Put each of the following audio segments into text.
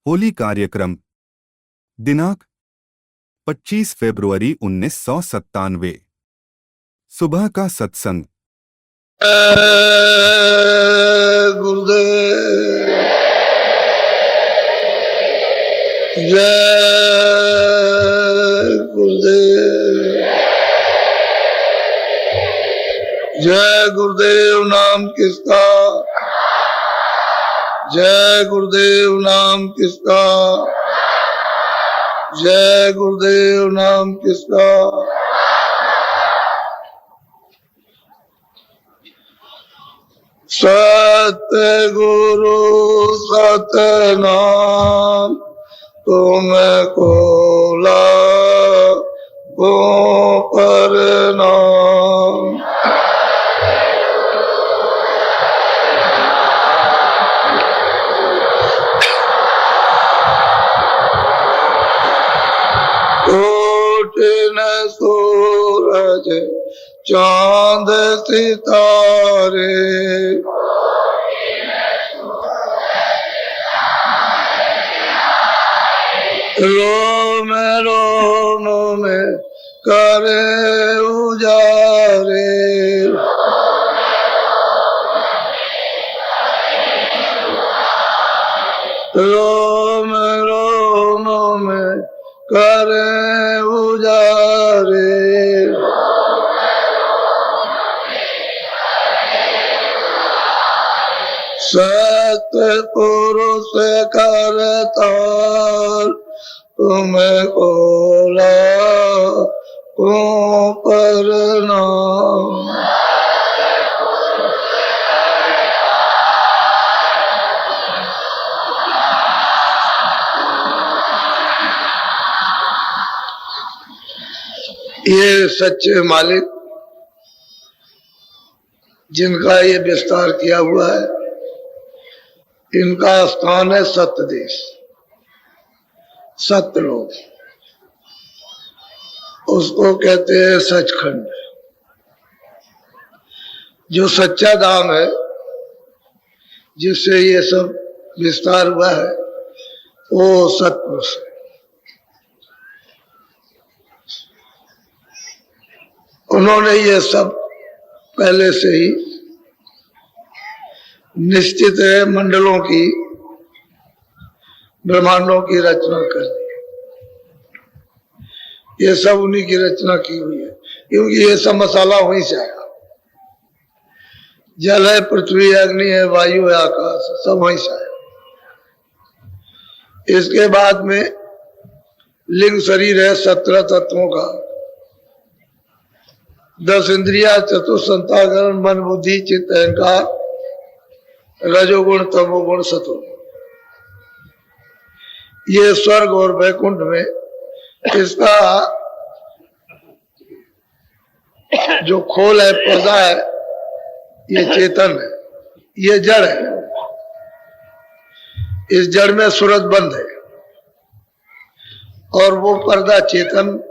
होली कार्यक्रम दिनांक 25 फरवरी 1997 सुबह का सत्संग। गुरुदेव जय गुरुदेव, जय गुरुदेव नाम किसका, जय गुरुदेव नाम किसका, जय गुरुदेव नाम किसका। सतगुरु सतनाम तुमको लागो प्रणाम। कोटिन सूरज चांद सितारे, रोम रोम में करे उजारे, रोम रोम में करे उजारे। सतपुरुष करतार तुमको लागो प्रणाम। ये सच्चे मालिक जिनका ये विस्तार किया हुआ है, इनका स्थान है सत्य देश, सत्य लोक, उसको कहते हैं सचखंड। जो सच्चा धाम है जिससे ये सब विस्तार हुआ है, वो सतपुरुष है। उन्होंने ये सब पहले से ही निश्चित है मंडलों की, ब्रह्मांडों की रचना कर दी। ये सब उन्हीं की रचना की हुई है, क्योंकि ये सब मसाला वहीं से आया। जल है, पृथ्वी, अग्नि है, वायु है, आकाश, सब वहीं से आया। इसके बाद में लिंग शरीर है 17 तत्वों का, 10 इंद्रिया, चतुस्संताकरण, मन, बुद्धि, चित्त, अहंकार, रजोगुण, तमोगुण, सतोगुण। ये स्वर्ग और वैकुंठ में इसका जो खोल है, पर्दा है, ये चेतन है, ये जड़ है। इस जड़ में सूरज बंद है और वो पर्दा चेतन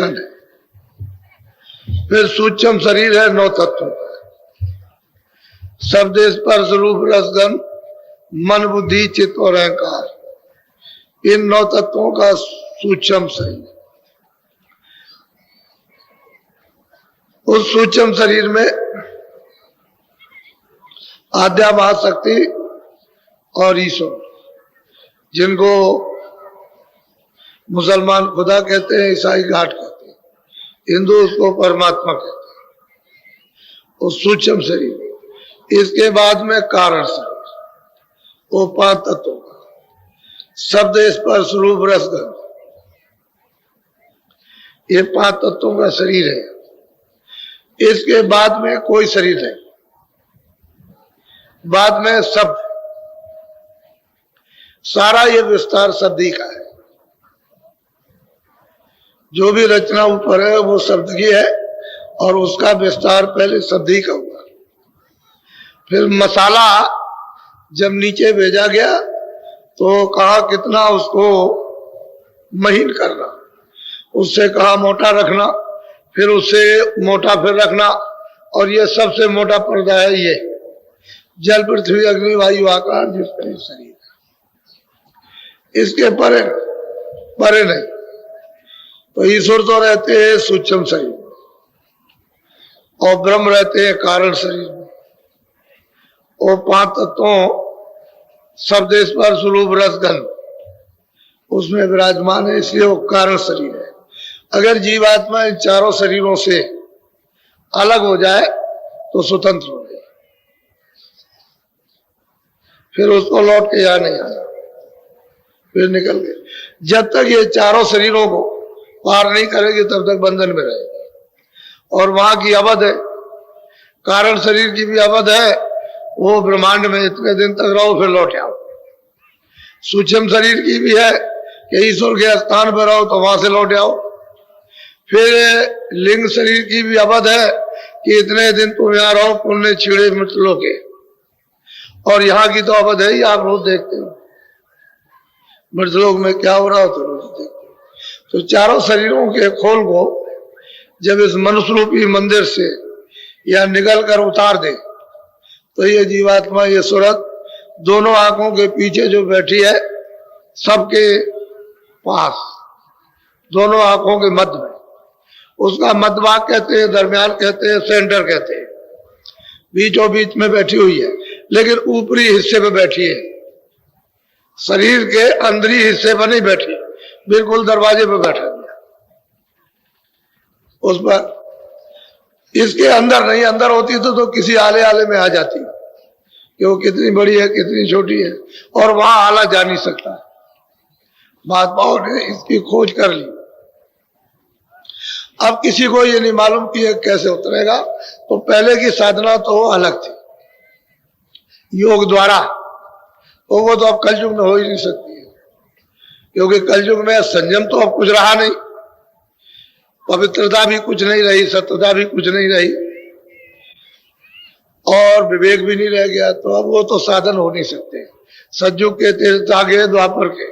है। फिर सूक्ष्म शरीर है 9 तत्वों का, शब्द, स्पर्श, रूप, रसगंध, मन, बुद्धि, चित्त और अहंकार। इन 9 तत्वों का सूक्ष्म शरीर। उस सूक्ष्म शरीर में आद्या महाशक्ति और ईश्वर, जिनको मुसलमान खुदा कहते हैं, ईसाई घाट कहते हैं, हिंदू उसको परमात्मा कहते हैं, उस सूक्ष्म शरीर। इसके बाद में कारण शरीर, वो 5 तत्वों का, शब्द, स्पर्श, रूप, रसगंध, ये 5 तत्वों का शरीर है। इसके बाद में कोई शरीर नहीं, बाद में शब्द। सारा ये विस्तार शब्द ही का है। जो भी रचना ऊपर है वो शब्द की है, और उसका विस्तार पहले शब्द ही का हुआ। फिर मसाला जब नीचे भेजा गया तो कहा कितना उसको महीन करना, उससे कहा मोटा रखना, फिर उससे मोटा फिर रखना, और ये सबसे मोटा पर्दा है ये जल, पृथ्वी, अग्नि, वायु, आकाश, जिसका शरीर है। इसके परे परे नहीं। तो ईश्वर तो रहते हैं सूक्ष्म शरीर में और ब्रह्म रहते हैं कारण शरीर में। और 5 तत्वों शब्द स्पर्श रूप रस गंध उसमें विराजमान है, इसलिए वो कारण शरीर है। अगर जीवात्मा इन चारों शरीरों से अलग हो जाए तो स्वतंत्र हो गया, फिर उसको लौट के यहाँ नहीं आना, फिर निकल गए। जब तक ये चारों शरीरों को पार नहीं करेगी तब तक बंधन में रहेगी। और वहां की अवध है, कारण शरीर की भी अवध है, वो ब्रह्मांड में इतने दिन तक रहो फिर लौट आओ। सूक्ष्म शरीर की भी है कि ईश्वर के स्थान पर रहो तो वहां से लौट आओ। फिर लिंग शरीर की भी अवध है कि इतने दिन तुम यहाँ रहो, पुण्य छीड़े मिटलों के। और यहाँ की तो अवध है ही, आप रोज देखते हो मृतलोक में क्या हो रहा हो तो रोज देखते हो। तो चारों शरीरों के खोल को जब इस मनुष्य रूपी मंदिर से या निकल कर उतार दे तो ये जीवात्मा, ये सूरत दोनों आंखों के पीछे जो बैठी है, सबके पास, दोनों आंखों के मध्य में, उसका मध्यभाग कहते हैं, दरमियान कहते हैं, सेंटर कहते हैं, बीचों बीच में बैठी हुई है। लेकिन ऊपरी हिस्से पे बैठी है, शरीर के अंदरी हिस्से पर नहीं बैठी, बिल्कुल दरवाजे पे बैठा दिया उस पर। इसके अंदर नहीं, अंदर होती तो किसी आले आले में आ जाती कि वो कितनी बड़ी है कितनी छोटी है, और वहां आला जा नहीं सकता। महात्माओं ने इसकी खोज कर ली। अब किसी को ये नहीं मालूम कि ये कैसे उतरेगा, तो पहले की साधना तो अलग थी योग द्वारा, तो वो तो अब कलयुग में हो ही नहीं सकती है, क्योंकि कलयुग में संयम तो अब कुछ रहा नहीं, पवित्रता भी कुछ नहीं रही, सत्यता भी कुछ नहीं रही, और विवेक भी नहीं रह गया। तो अब वो तो साधन हो नहीं सकते। सतयुग के तीर्थ आ गए, द्वापर के,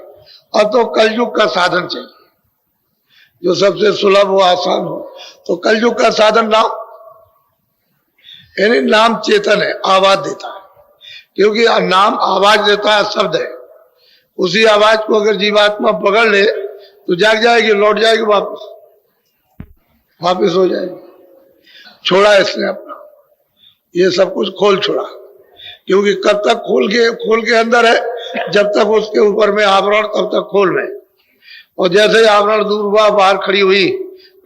अब तो कलयुग का साधन चाहिए जो सबसे सुलभ हो, आसान हो। तो कलयुग का साधन नाम, यानी नाम चेतन है, आवाज देता है, क्योंकि नाम आवाज देता है, शब्द है। उसी आवाज को अगर जीवात्मा पकड़ ले तो जाग जाएगी, लौट जाएगी, वापिस हो जाएगी। छोड़ा इसने अपना, ये सब कुछ खोल छोड़ा, क्योंकि कब तक खोल के अंदर है, जब तक उसके ऊपर में आवरण, तब तक खोल में। और जैसे ही आवरण दूर हुआ, बाहर खड़ी हुई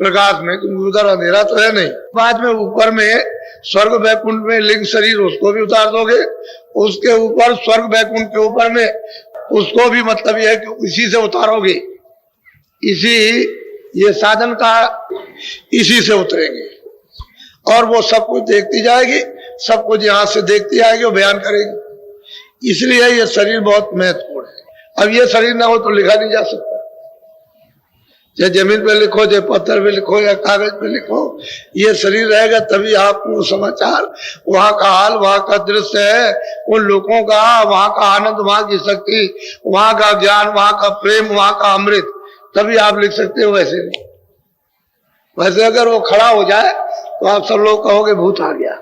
प्रकाश में, क्योंकि उधर अंधेरा तो है नहीं। बाद में ऊपर में स्वर्ग वैकुंठ में लिंग शरीर, उसको भी उतार दोगे, उसके ऊपर स्वर्ग वैकुंठ के ऊपर में उसको भी, मतलब यह है कि इसी से उतारोगे, इसी ये साधन का इसी से उतरेंगे। और वो सब कुछ देखती जाएगी, सब कुछ यहाँ से देखती आएगी और बयान करेगी। इसलिए ये शरीर बहुत महत्वपूर्ण है। अब ये शरीर ना हो तो लिखा नहीं जा सकता। चाहे जमीन पे लिखो, चाहे पत्थर पे लिखो, या कागज पे लिखो, ये शरीर रहेगा तभी आपको समाचार, वहां का हाल, वहां का दृश्य है, उन लोगों का, वहां का आनंद, वहां की शक्ति, वहां का ज्ञान, वहां का प्रेम, वहां का अमृत, तभी आप लिख सकते हो। वैसे नहीं, वैसे अगर वो खड़ा हो जाए तो आप सब लोग कहोगे भूत आ गया,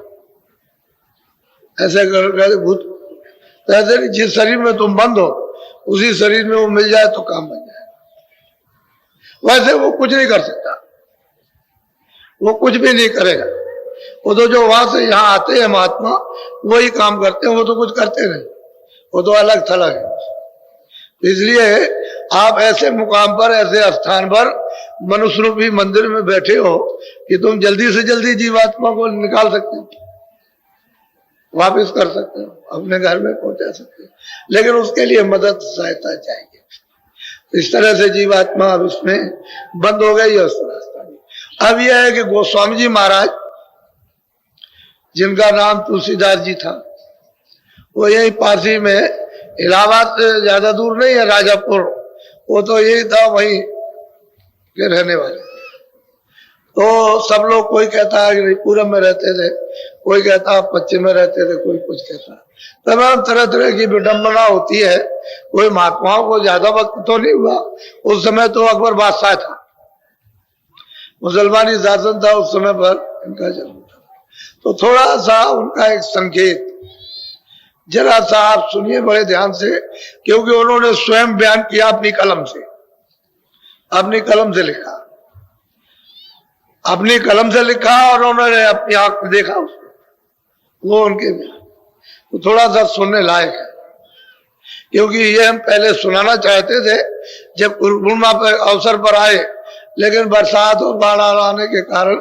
ऐसे कहोगे भूत। तो ऐसे नहीं, जिस शरीर में तुम बंद हो उसी शरीर में वो मिल जाए तो काम बन जाए। वैसे वो कुछ नहीं कर सकता, वो कुछ भी नहीं करेगा। वो तो जो वहां से यहाँ आते हैं महात्मा, वही काम करते हैं, वो तो कुछ करते नहीं, वो तो अलग थलग है। इसलिए आप ऐसे मुकाम पर, ऐसे स्थान पर मनुष्य रूपी मंदिर में बैठे हो कि तुम जल्दी से जल्दी जीवात्मा को निकाल सकते हो, वापिस कर सकते हो, अपने घर में पहुंचा सकते हो, लेकिन उसके लिए मदद, सहायता चाहिए। इस तरह से जीवात्मा अब इसमें बंद हो गई है उस रास्ता में। अब यह है कि गोस्वामी जी महाराज, जिनका नाम तुलसीदास जी था, वो यही पारसी में, इलाहाबाद से ज्यादा दूर नहीं है, राजापुर, वो तो यही था, वहीं के रहने वाले। तो सब लोग, कोई कहता है कि पूरब में रहते थे, कोई कहता है पश्चिम में रहते थे, कोई कुछ कहता है। तमाम तरह तरह की विडंबना होती है। कोई महात्माओं को ज्यादा वक्त तो नहीं हुआ, उस समय तो अकबर बादशाह था, मुसलमानी शासन था उस समय पर इनका जन्म था। तो थोड़ा सा उनका एक संकेत जरा सा आप सुनिए बड़े ध्यान से, क्योंकि उन्होंने स्वयं बयान किया अपनी कलम से, अपनी कलम से लिखा, अपनी कलम से लिखा और उन्होंने अपनी आंख में देखा उसको, वो उनके बयान, तो थोड़ा सा सुनने लायक है। क्योंकि ये हम पहले सुनाना चाहते थे जब पूर्णिमा पर अवसर पर आए, लेकिन बरसात और बाढ़ आने के कारण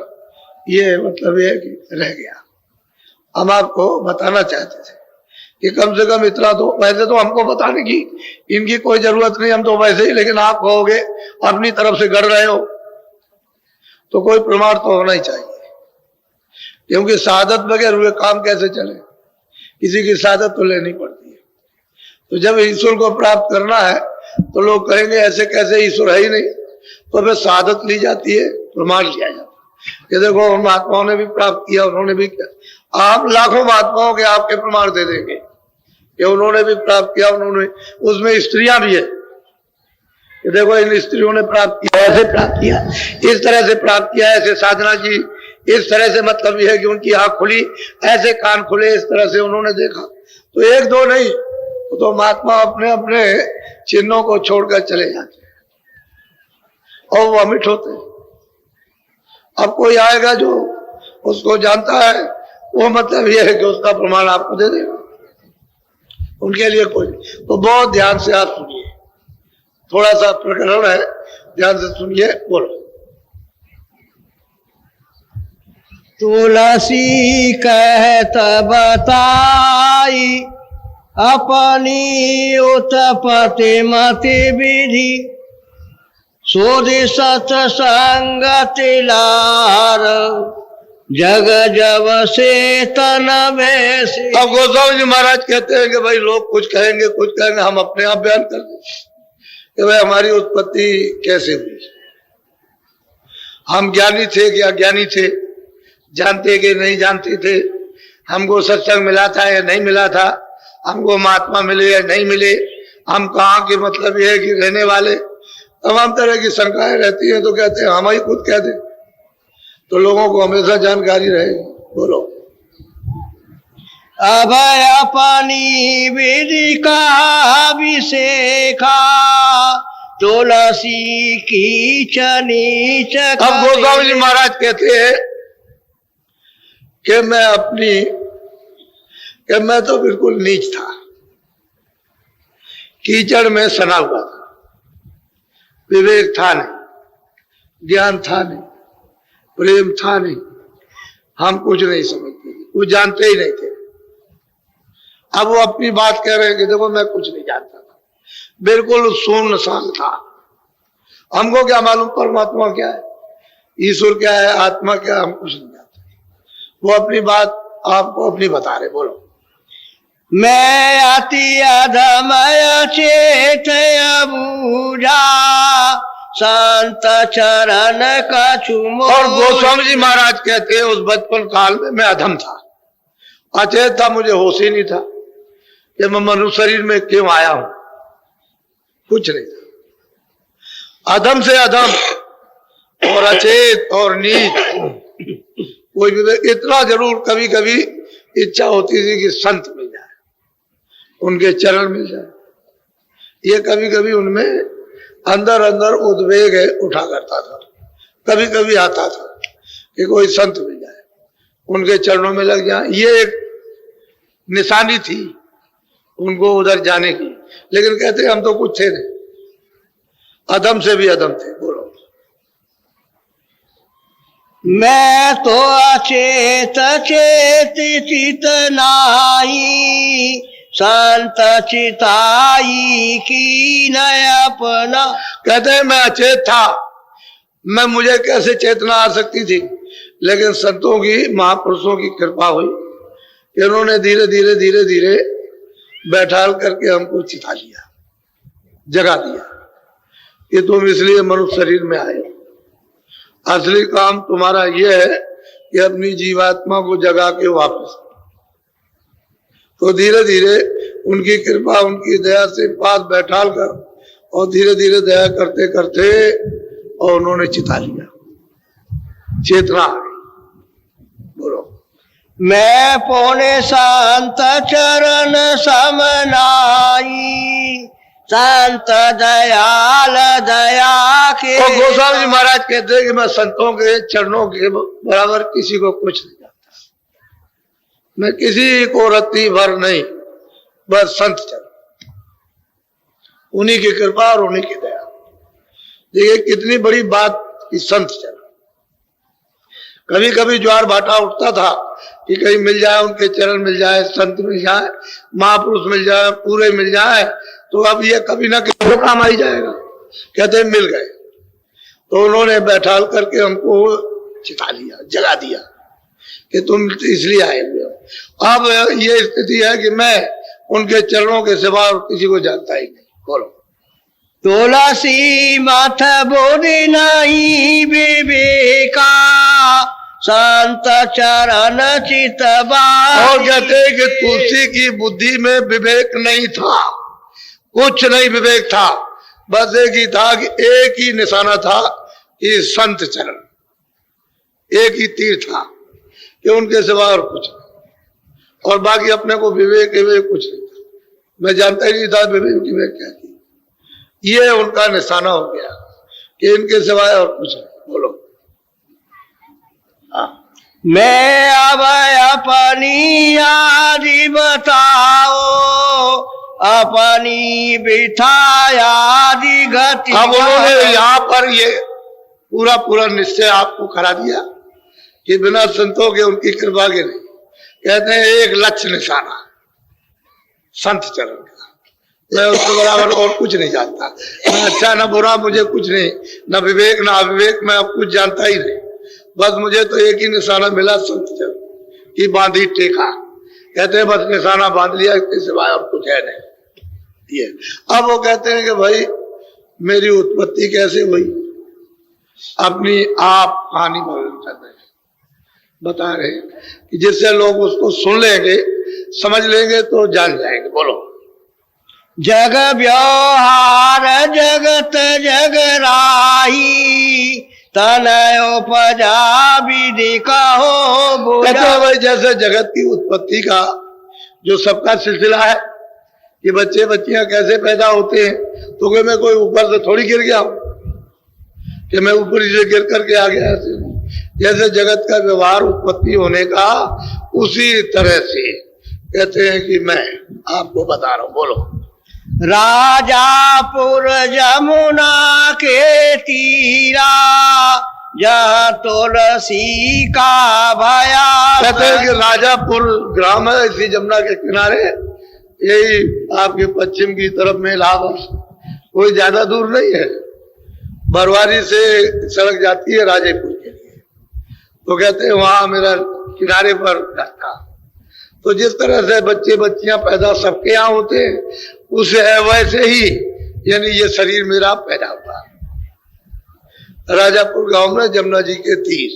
ये मतलब ये कि रह गया। हम आपको बताना चाहते थे कि कम से कम इतना तो, वैसे तो हमको बताने की इनकी कोई जरूरत नहीं, हम तो वैसे ही, लेकिन आप कहोगे अपनी तरफ से गढ़ रहे हो तो कोई प्रमाण तो होना ही चाहिए। क्योंकि शहादत बगैर हुए काम कैसे चले, किसी की शहादत तो लेनी पड़ती है। तो जब ईश्वर को प्राप्त करना है तो लोग कहेंगे ऐसे कैसे, ईश्वर है ही नहीं, तो फिर शहादत ली जाती है, प्रमाण लिया जाता है कि देखो महात्माओं ने भी प्राप्त किया, उन्होंने भी किया। आप लाखों महात्माओं के आपके प्रमाण दे देंगे कि उन्होंने भी प्राप्त किया, उन्होंने, उसमें स्त्रियां भी है कि देखो इन स्त्रियों ने प्राप्त किया, ऐसे प्राप्त किया, इस तरह से प्राप्त किया, ऐसे साधना जी इस तरह से, मतलब यह है कि उनकी आंख खुली, ऐसे कान खुले, इस तरह से उन्होंने देखा। तो एक दो नहीं, तो महात्मा अपने अपने चिन्हों को छोड़कर चले जाते हैं और वो अमिट होते हैं। अब कोई आएगा जो उसको जानता है, वो मतलब यह है कि उसका प्रमाण आपको दे देगा, उनके लिए कोई। तो बहुत ध्यान से आप सुनिए, थोड़ा सा प्रकरण है, ध्यान से सुनिए, बोलो। तुलसी कहत बताई अपनी उत्पत्ति मति विधि, सोधि सत्संगति लार, जग जब से तन में से। अब गोस्वामी जी महाराज कहते हैं कि भाई लोग कुछ कहेंगे कुछ कहेंगे, हम अपने आप बयान कर दें कि भाई हमारी उत्पत्ति कैसे हुई, हम ज्ञानी थे कि अज्ञानी थे, जानते कि नहीं जानते थे, हमको सत्संग मिला था या नहीं मिला था, हमको महात्मा मिले या नहीं मिले, हम कहाँ के मतलब ये है कि रहने वाले, तमाम तरह की शंकाएं रहती हैं। तो कहते हैं हम ही खुद कह दें तो लोगों को हमेशा जानकारी रहेगी। बोलो। अब अपनी विधि का अभिषेखा, तुलसी की नीच। अब गोस्वामी जी महाराज कहते हैं कि मैं तो बिल्कुल नीच था, कीचड़ में सना हुआ था, विवेक था नहीं, ज्ञान था नहीं, प्रेम था नहीं, हम कुछ नहीं समझते थे, कुछ जानते ही नहीं थे। अब वो अपनी बात कह रहे हैं कि देखो मैं कुछ नहीं जानता था, बिल्कुल शून्य सान था, हमको क्या मालूम परमात्मा क्या है, ईश्वर क्या है, आत्मा क्या है, हम कुछ नहीं जानते। वो अपनी बात आपको अपनी बता रहे। बोलो। मैं अति अधमय चेत बूझा, संत चरण का चुमो। और गोस्वामी जी महाराज कहते हैं उस बचपन काल में मैं अधम था, अचेत था, मुझे होश ही नहीं था कि मैं मनुष्य शरीर में क्यों आया हूं, कुछ नहीं था। अधम से अधम और अचेत और नीच, कोई भी इतना जरूर कभी कभी इच्छा होती थी कि संत मिल जाए, उनके चरण मिल जाए। ये कभी कभी उनमें अंदर अंदर उद्वेग उठा करता था, कभी कभी आता था कि कोई संत मिल जाए, उनके चरणों में लग जाए। ये एक निशानी थी उनको उधर जाने की। लेकिन कहते हम तो कुछ थे नहीं, अधम से भी अधम थे। बोलो। मैं तो अचेत चेत चित नाई, संत चिताई की न अपना। कहते हैं मैं अचेत था, मैं मुझे कैसे चेतना आ सकती थी, लेकिन संतों की, महापुरुषों की कृपा हुई, इन्होंने धीरे धीरे धीरे धीरे बैठाल करके हमको चिता लिया, जगा दिया कि तुम इसलिए मनुष्य शरीर में आए हो, असली काम तुम्हारा यह है कि अपनी जीवात्मा को जगा के वापस। तो धीरे धीरे उनकी कृपा, उनकी दया से पास बैठाल कर और धीरे धीरे दया करते करते और उन्होंने चिता लिया, चेतना आ गई। बोलो। मैं पौने संत चरण समनाई, संत दयाल दया के। और गोस्वामी जी महाराज कहते हैं कि मैं संतों के चरणों के बराबर किसी को कुछ नहीं जानता, मैं किसी को रत्ती भर नहीं, बस संत चरण, उन्हीं की कृपा और उन्हीं की दया। देखिए कितनी बड़ी बात कि संत चरण। कभी कभी ज्वार भाटा उठता था कि कहीं मिल जाए, उनके चरण मिल जाए, संत मिल जाए, महापुरुष मिल जाए, पूरे मिल जाए, तो अब ये कभी ना कभी तो काम आ ही जाएगा। कहते हैं मिल गए, तो उन्होंने बैठाल करके हमको चिता लिया, जगा दिया कि तुम इसलिए आए हुए हो। अब ये स्थिति है कि मैं उनके चरणों के सिवा और किसी को जानता ही नहीं। बोलो। तुलसी मथ बोधि नहीं विवेका, संत चरण चित और कहते हैं कि तुलसी की बुद्धि में विवेक नहीं था, कुछ नहीं विवेक था, बस एक ही था कि एक ही निशाना था कि संत चरण, एक ही तीर था कि उनके सिवा और कुछ नहीं, और बाकी अपने को विवेक विवेक कुछ नहीं था। मैं जानता ही नहीं था विवेक विवेक क्या थी। ये उनका निशाना हो गया कि इनके सिवाय और कुछ नहीं। बोलो। मैं अब अपनी आदि बताओ, अपनी बिठायादि गति। अब उन्होंने यहाँ पर ये पूरा पूरा निश्चय आपको करा दिया कि बिना संतों के, उनकी कृपा के नहीं। कहते हैं एक लक्ष्य निशाना संत चरण का, मैं उसके बराबर और कुछ नहीं जानता, मैं अच्छा न बुरा, मुझे कुछ नहीं, न विवेक न अविवेक, मैं अब कुछ जानता ही नहीं, बस मुझे तो एक ही निशाना मिला, संत चरण की बांधी टेका। कहते हैं बस निशाना बांध लिया, इसके सिवाय और कुछ है नहीं। ये अब वो कहते हैं कि भाई मेरी उत्पत्ति कैसे हुई, अपनी आप कहानी वर्णन कर रहे हैं, बता रहे हैं कि जिससे लोग उसको सुन लेंगे, समझ लेंगे तो जान जाएंगे। बोलो। जग व्यवहार जगत जगराही, तनय उपजा विधि कहो। कहते हैं भाई जैसे जगत की उत्पत्ति का जो सबका सिलसिला है कि बच्चे बच्चियां कैसे पैदा होते हैं, तो कि मैं कोई ऊपर से थोड़ी गिर गया हूं कि मैं ऊपर से गिर करके आ गया। जैसे जगत का व्यवहार उत्पत्ति होने का, उसी तरह से कहते हैं कि मैं आपको बता रहा हूं। बोलो। राजापुर जमुना के तीरा, जहाँ तुलसी का भया। कहते हैं कि राजापुर ग्राम है इसी जमुना के किनारे, यही आपके पश्चिम की तरफ में इलाहाबाद, कोई ज्यादा दूर नहीं है, बरवारी से सड़क जाती है राजेपुर के लिए। तो कहते हैं वहां मेरा किनारे पर घर था। तो जिस तरह से बच्चे बच्चियां पैदा सबके यहाँ होते हैं, उसे है वैसे ही, यानी ये शरीर मेरा पैदा हुआ राजापुर गांव में जमुना जी के तीर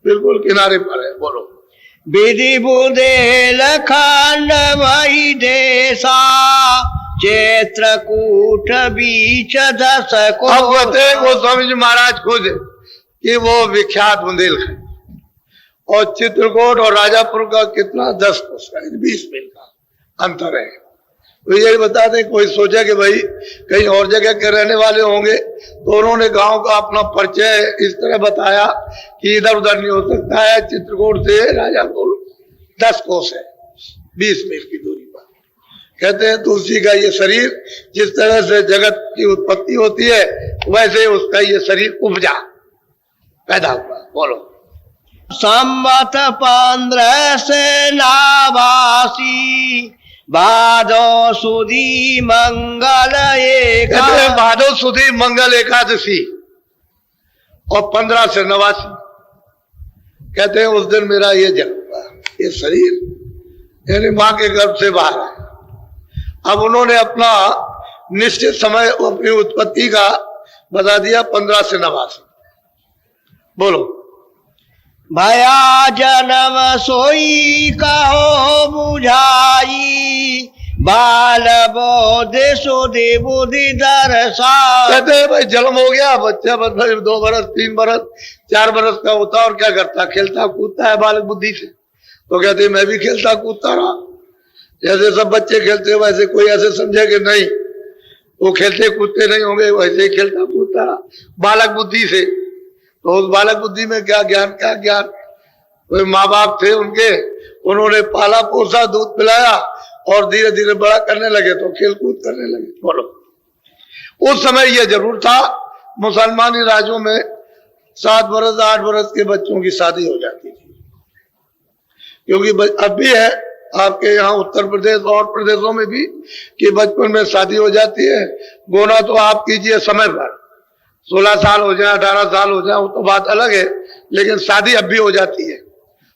बिल्कुल किनारे पर है। बोलो। विधि बुंदेल खंड वही देशा, चित्रकूट बीच दस को। अब कहते हैं गोस्वामी जी महाराज खुद कि वो विख्यात बुंदेलखंड और चित्रकूट और राजापुर का कितना 10 कोस का 20 मील का अंतर है। तो यही बता दें, कोई सोचा कि भाई कहीं और जगह के रहने वाले होंगे, तो उन्होंने गांव का अपना परिचय इस तरह बताया कि इधर उधर नहीं हो सकता है, चित्रकूट से राजापुर 10 कोस है, 20 मील की दूरी पर। कहते हैं तुलसी का ये शरीर जिस तरह से जगत की उत्पत्ति होती है, वैसे उसका ये शरीर उपजा पैदा हुआ। बोलो। संवत 15 से नावासी, भादो सुदी मंगल कहते हैं भादो सुदी मंगल एकादशी और 15 से 89। कहते हैं उस दिन मेरा ये जन्म हुआ, ये शरीर यानी मां के गर्भ से बाहर है। अब उन्होंने अपना निश्चित समय अपनी उत्पत्ति का बता दिया 15 से 89। बोलो। भया जन्म सोई कहो बुझाई, बाल बोध सुधि बुद्धि दर्शा। कहते हैं भाई जन्म हो गया, बच्चा मतलब 2 बरस 3 बरस 4 बरस का होता और क्या करता, खेलता कूदता है बालक बुद्धि से। तो कहते मैं भी खेलता कूदता रहा, जैसे सब बच्चे खेलते वैसे कोई ऐसे समझे कि नहीं वो खेलते कूदते नहीं होंगे, वैसे ही खेलता कूदता रहा बालक बुद्धि से। तो उस बालक बुद्धि में क्या ज्ञान, क्या ज्ञान। कोई माँ बाप थे उनके, उन्होंने पाला पोसा, दूध पिलाया और धीरे धीरे बड़ा करने लगे तो खेल कूद करने लगे। बोलो, उस समय यह जरूर था मुसलमानी राज्यों में 7 बरस 8 बरस के बच्चों की शादी हो जाती थी, क्योंकि अब भी है आपके यहाँ उत्तर प्रदेश और प्रदेशों में भी कि बचपन में शादी हो जाती है। गोना तो आप कीजिए समय पर, 16 साल हो जाए 18 साल हो जाए वो तो बात अलग है, लेकिन शादी अब भी हो जाती है।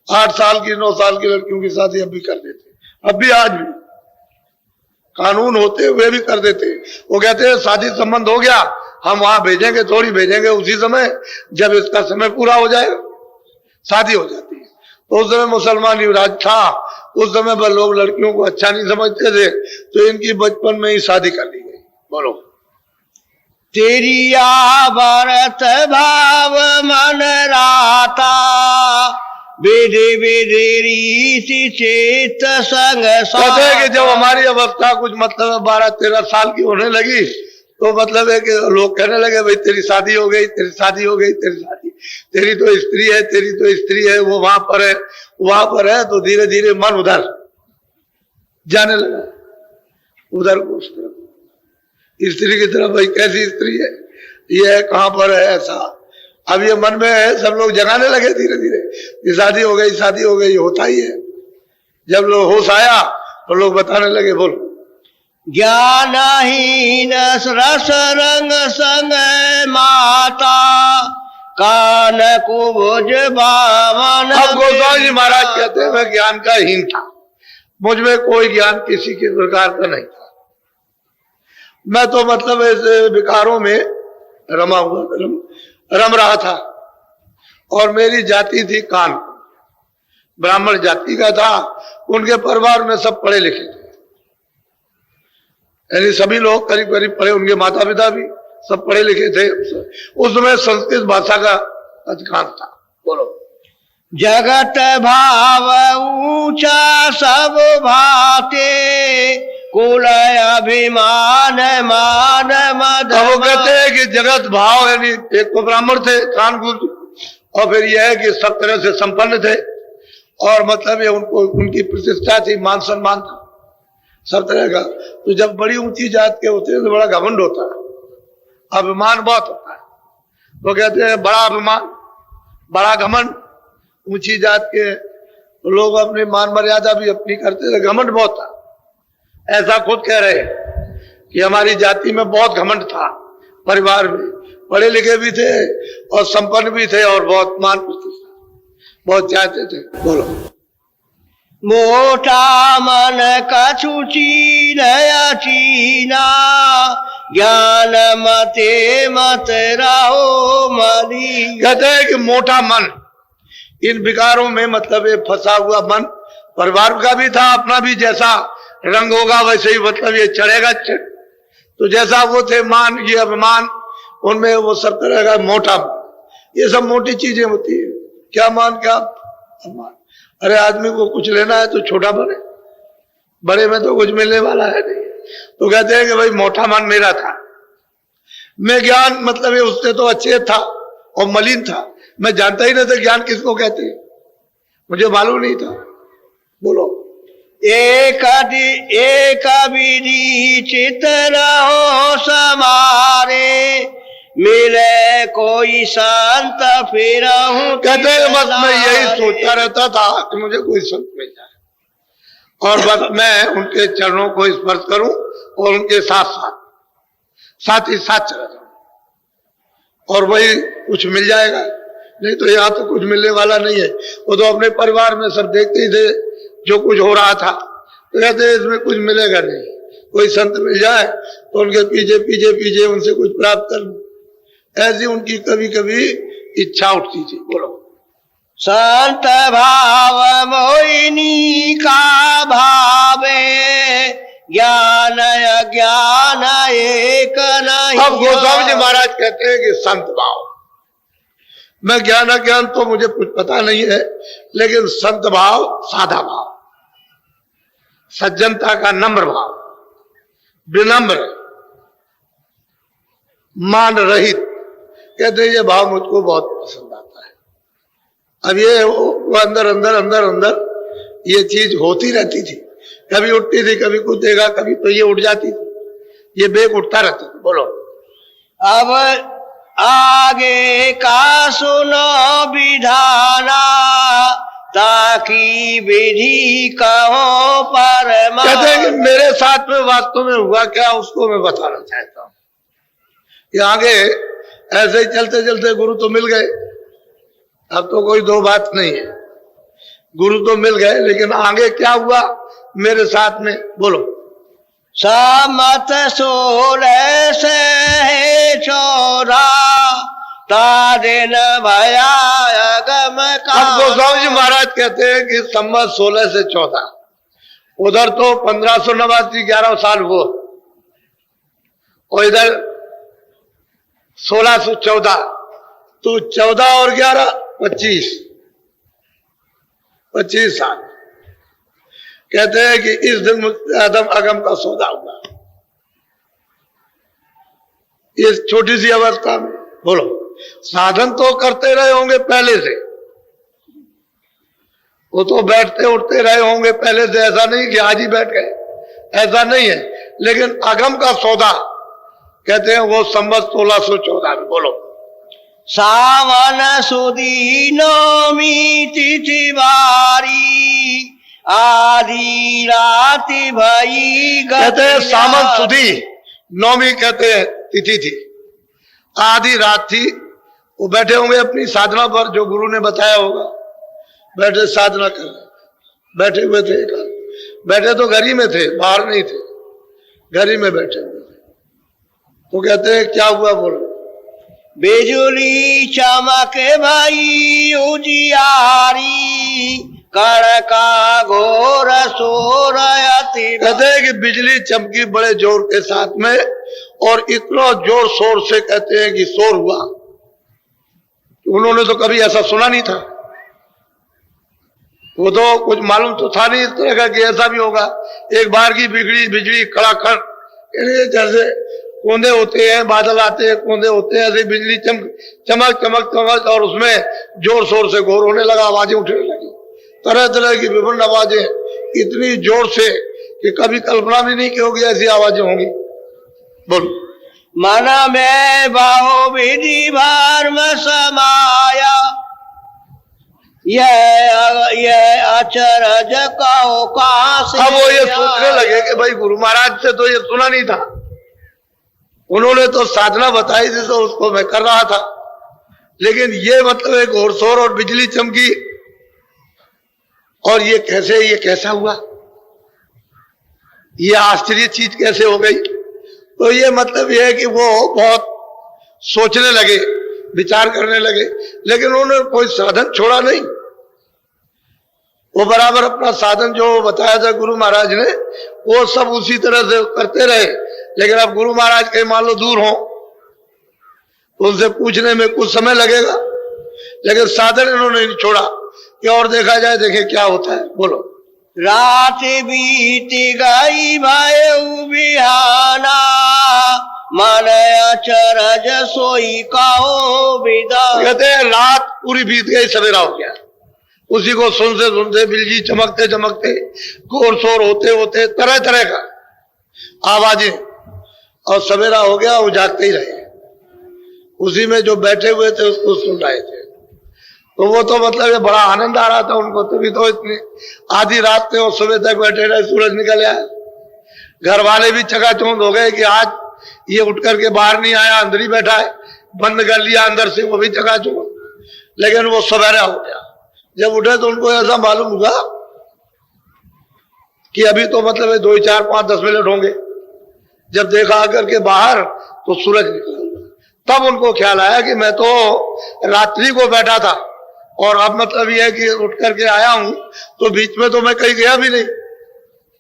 8 साल की 9 साल की लड़कियों की शादी अब भी कर देते, अब भी आज भी कानून होते हुए भी कर देते। वो कहते हैं शादी संबंध हो गया, हम वहां भेजेंगे, थोड़ी भेजेंगे, उसी समय जब इसका समय पूरा हो जाएगा शादी हो जाती है। तो उस समय मुसलमान युवराज था, उस समय पर लोग लड़कियों को अच्छा नहीं समझते थे, तो इनकी बचपन में ही शादी कर दी गई। बोलो, तेरी भारत भाव मन राता, बेदे बेदे रीति चेत संग कहते हैं कि जब हमारी अवस्था कुछ मतलब 12-13 साल की होने लगी तो मतलब है कि लोग कहने लगे भाई तेरी शादी हो गई, तेरी शादी हो गई, तेरी शादी, तेरी तो स्त्री है, तेरी तो स्त्री है, वो वहां पर है, वहां पर है। तो धीरे धीरे मन उधर जाने लगा, उधर को उस तरफ, स्त्री की तरफ, भाई कैसी स्त्री है, ये है, कहां पर है, ऐसा अब ये मन में है। सब लोग जगाने लगे धीरे धीरे, ये शादी हो गई, शादी हो गई, होता ही है। जब लोग होश आया तो लोग बताने लगे, बोलो, ज्ञानहीन रस रंग संग माता, कान कुबुझ बावन। अब गोस्वामी जी महाराज कहते हैं मैं ज्ञान का हीन था, मुझ में कोई ज्ञान किसी के प्रकार का नहीं था। मैं तो मतलब ऐसे विकारों में रमा हुआ रम रहा था। और मेरी जाति थी कान, ब्राह्मण जाति का था, उनके परिवार में सब पढ़े लिखे थे, यानी सभी लोग करीब करीब पढ़े, उनके माता पिता भी सब पढ़े लिखे थे। उस समय संस्कृत भाषा का अधिकांश था। बोलो, जगत भाव ऊंचा सब भाते, कुल अभिमान मान मद। वो कहते हैं कि जगत भाव, यानी एक तो ब्राह्मण थे कानकुल, और फिर यह है कि सब तरह से संपन्न थे, और मतलब ये उनको उनकी प्रतिष्ठा थी, मान सम्मान था सब तरह का। तो जब बड़ी ऊंची जात के होते हैं तो बड़ा घमंड होता है, अभिमान बहुत होता है। तो कहते हैं बड़ा अभिमान, बड़ा घमंड, ऊंची जात के लोग अपनी मान मर्यादा भी अपनी करते थे, घमंड बहुत था। ऐसा खुद कह रहे कि हमारी जाति में बहुत घमंड था, परिवार में पढ़े लिखे भी थे और संपन्न भी थे और बहुत मान प्रतिष्ठा बहुत चाहते थे। बोलो, मोटा मन कछु चीन अचीना, ज्ञान मते मत रहो मली। कहते हैं कि मोटा मन, इन विकारों में मतलब ये फंसा हुआ मन, परिवार का भी था, अपना भी, जैसा रंग होगा वैसे ही मतलब ये चढ़ेगा। तो जैसा वो थे मान, ये अभिमान, उनमें वो सब तरह का मोटा, ये सब मोटी चीजें होती है। क्या मान, क्या अभिमान। अरे आदमी को कुछ लेना है तो छोटा बने, बड़े में तो कुछ मिलने वाला है नहीं। तो कहते हैं कि भाई मोटा मन मेरा था, मैं ज्ञान मतलब ये उससे तो अच्छे था और मलिन था, मैं जानता ही नहीं था ज्ञान किसको कहते हैं, मुझे मालूम नहीं था। बोलो, एक विधि चित रहो समारे, मिले कोई संत फिर हूँ। कहते हैं बस मैं यही सोचता रहता था कि मुझे कोई संत मिल जाए और बस मैं उनके चरणों को स्पर्श करूं और उनके साथ ही साथ चला जाऊं और वही कुछ मिल जाएगा। नहीं तो यहाँ तो कुछ मिलने वाला नहीं है। वो तो अपने परिवार में सब देखते ही थे जो कुछ हो रहा था, तो कहते इसमें कुछ मिलेगा नहीं, कोई संत मिल जाए तो उनके पीछे पीछे पीछे उनसे कुछ प्राप्त कर लूं, ऐसी उनकी कभी कभी इच्छा उठती थी। बोलो, संत भाव मोहिनी का भावे, ज्ञान अज्ञान एक नहीं। अब गोस्वामी जी महाराज कहते हैं कि संत भाव, मैं ज्ञान अज्ञान तो मुझे कुछ पता नहीं है, लेकिन संत भाव, साधा भाव, सज्जनता का नम्र भाव, विनम्र, मान रहित, कहते हैं ये भाव मुझको बहुत पसंद आता है। अब ये वो अंदर अंदर अंदर अंदर ये चीज होती रहती थी, कभी उठती थी, कभी कुछ देगा, कभी तो ये उठ जाती थी, ये बेग उठता रहती थी। बोलो अब आगे का सुनो विधाना, ताकि विधि कहो परमा। कहते हैं कि मेरे साथ में वास्तव में हुआ क्या, उसको मैं बताना चाहता हूं। ये आगे ऐसे ही चलते चलते गुरु तो मिल गए, अब तो कोई दो बात नहीं है, गुरु तो मिल गए, लेकिन आगे क्या हुआ मेरे साथ में, बोलो। समत 16 से 14 तादिन भया अगम का। अब गोस्वामी जी महाराज कहते हैं कि संवत 16 से 14, उधर तो 1589 11 साल हुआ, और इधर 1614, तो 14 और 11 25 साल। कहते हैं कि इस दिन आदम अगम का सौदा हुआ, इस छोटी सी अवस्था में। बोलो, साधन तो करते रहे होंगे पहले से, वो तो बैठते उठते रहे होंगे पहले से, ऐसा नहीं कि आज ही बैठ गए, ऐसा नहीं है, लेकिन अगम का सौदा कहते हैं वो संवत 1614 में। बोलो। सावन सुदी नौमी तिथि बारी, आधी राति भई कहते हैं सावन सुदी नौमी, कहते हैं तिथि थी, आधी रात थी, वो बैठे होंगे अपनी साधना पर, जो गुरु ने बताया होगा, बैठे साधना कर, बैठे हुए थे, बैठे तो घर ही में थे, बाहर नहीं थे, घर ही में बैठे हुए थे। तो कहते हैं क्या हुआ, बोलो। बिजुली चमक भई उजियारी, कड़का घोर शोर अति। कहते हैं कि बिजली चमकी बड़े जोर के साथ में, और इतना जोर शोर से कहते हैं कि शोर हुआ, उन्होंने तो कभी ऐसा सुना नहीं था, वो तो कुछ मालूम तो था नहीं इस तरह का कि ऐसा भी होगा। एक बार की बिजली कड़ाकड़, जैसे कोंदे होते हैं, बादल आते हैं, कोंदे होते हैं, ऐसे बिजली चमक चमक चमक, और उसमें जोर शोर से घोर होने लगा, आवाजें उठने लगी, तरह तरह की विभिन्न आवाजें, इतनी जोर से कि कभी कल्पना भी नहीं की होगी ऐसी आवाजें होंगी। बोलो। मन में बहु विधि भर्म समाया, यह अचरज कहो कहां से। अब वो ये सोचने लगे कि भाई गुरु महाराज से तो ये सुना नहीं था, उन्होंने तो साधना बताई थी तो उसको मैं कर रहा था, लेकिन ये मतलब एक घोर शोर और बिजली चमकी, और ये कैसा हुआ, ये आश्चर्य चीज कैसे हो गई। तो ये मतलब ये है कि वो बहुत सोचने लगे, विचार करने लगे, लेकिन उन्होंने कोई साधन छोड़ा नहीं, वो बराबर अपना साधन जो बताया था गुरु महाराज ने, वो सब उसी तरह से करते रहे। लेकिन अब गुरु महाराज कहीं मान लो दूर हो, तो उनसे पूछने में कुछ समय लगेगा, लेकिन साधन इन्होंने नहीं छोड़ा कि और देखा जाए, देखे क्या होता है। बोलो। रात बीत गई भयउ बिहाना, मन अचरज सोई कहो विदा। कहते हैं रात पूरी बीत गई, सवेरा हो गया, उसी को सुनते सुनते, बिजली चमकते चमकते, घोर शोर होते होते, तरह तरह का आवाजें, और सवेरा हो गया, वो जागते ही रहे, उसी में जो बैठे हुए थे उसको सुन रहे थे। तो वो तो मतलब ये बड़ा आनंद आ रहा था उनको, तभी तो इतनी आधी रात थे और सुबह तक बैठे रहे, सूरज निकल आया। घर वाले भी चकाचौंध हो गए कि आज ये उठ करके बाहर नहीं आया, अंदर ही बैठा है, बंद कर लिया अंदर से, वो भी चकाचौंध। लेकिन वो सवेरा हो गया, जब उठे तो उनको ऐसा मालूम हुआ कि अभी तो मतलब 2 4 5 10 मिनट होंगे। जब देखा आकर के बाहर तो सूरज निकला, तब उनको ख्याल आया कि मैं तो रात्रि को बैठा था, और अब मतलब यह है कि उठ करके आया हूं, तो बीच में तो मैं कहीं गया भी नहीं।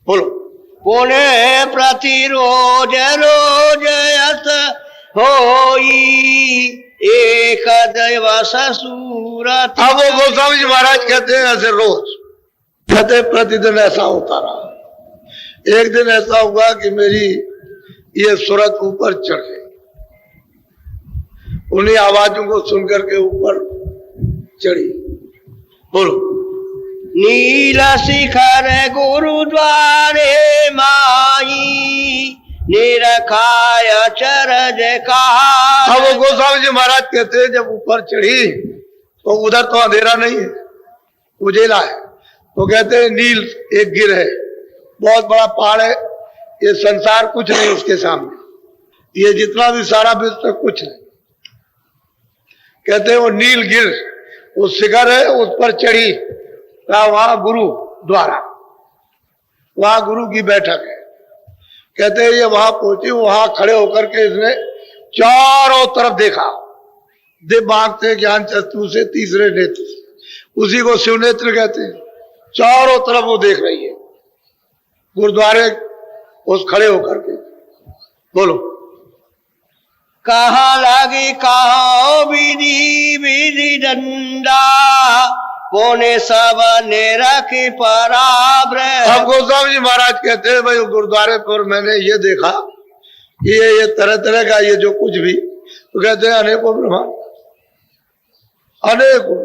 बोलो। पुणे प्रतिरोज रोज यत होई एक दिवस सूरत। अब वो गोस्वामी जी महाराज कहते हैं ऐसे रोज कहते प्रतिदिन ऐसा होता रहा। एक दिन ऐसा हुआ कि मेरी ये सूरत ऊपर चढ़ गई, उन्हीं आवाजों को सुनकर के ऊपर चढ़ी। बोलो। नील शिखर गुरुद्वारे माई निरखाय चरज का। अब वो गोस्वामी जी महाराज कहते हैं जब ऊपर चढ़ी तो उधर तो अंधेरा नहीं है, उजेला है। तो कहते हैं नील एक गिर है, बहुत बड़ा पहाड़ है, ये संसार कुछ नहीं उसके सामने, ये जितना भी सारा विश्व कुछ नहीं। कहते हैं वो नील गिर वो शिखर है, उस पर चढ़ी, वहां गुरु द्वारा, वहां गुरु की बैठक है। कहते हैं ये वहां पहुंची, वहां खड़े होकर के इसने चारों तरफ देखा, दिव्यांग से ज्ञान चक्षु से तीसरे नेत्र, उसी को शिव नेत्र कहते हैं। चारों तरफ वो देख रही है गुरुद्वारे उस खड़े होकर के। बोलो। कहाँ लगी कहाँ विधि विधि डंडा कोने सब ने रखी पराब्र। अब गोस्वामी जी महाराज कहते हैं भाई गुरुद्वारे पर मैंने ये देखा कि ये तरह तरह का ये जो कुछ भी, तो कहते हैं अनेकों ब्रह्मांड, अनेकों।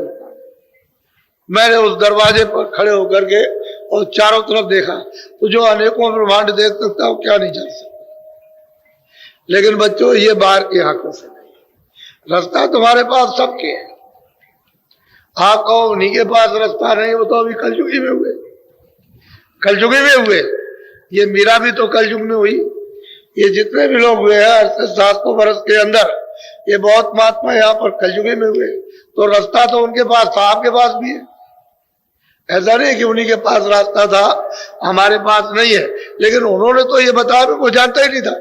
मैंने उस दरवाजे पर खड़े होकर के और चारों तरफ देखा, तो जो अनेकों ब्रह्मांड देख सकता है वो क्या नहीं जान सकता। लेकिन बच्चों ये बाहर की आंखों से नहीं, रास्ता तुम्हारे पास सबके है। आप कहो उन्हीं के पास रास्ता नहीं, वो तो अभी कलयुगी में हुए, कलयुगी में हुए। ये मीरा भी तो कलयुग में हुई, ये जितने भी लोग हुए हैं 700 वर्ष के अंदर, ये बहुत महात्मा यहाँ पर कलयुगी में हुए। तो रास्ता तो उनके पास था, आपके पास भी है। ऐसा नहीं कि उन्हीं के पास रास्ता था हमारे पास नहीं है, लेकिन उन्होंने तो ये बताया, वो जानता ही नहीं था।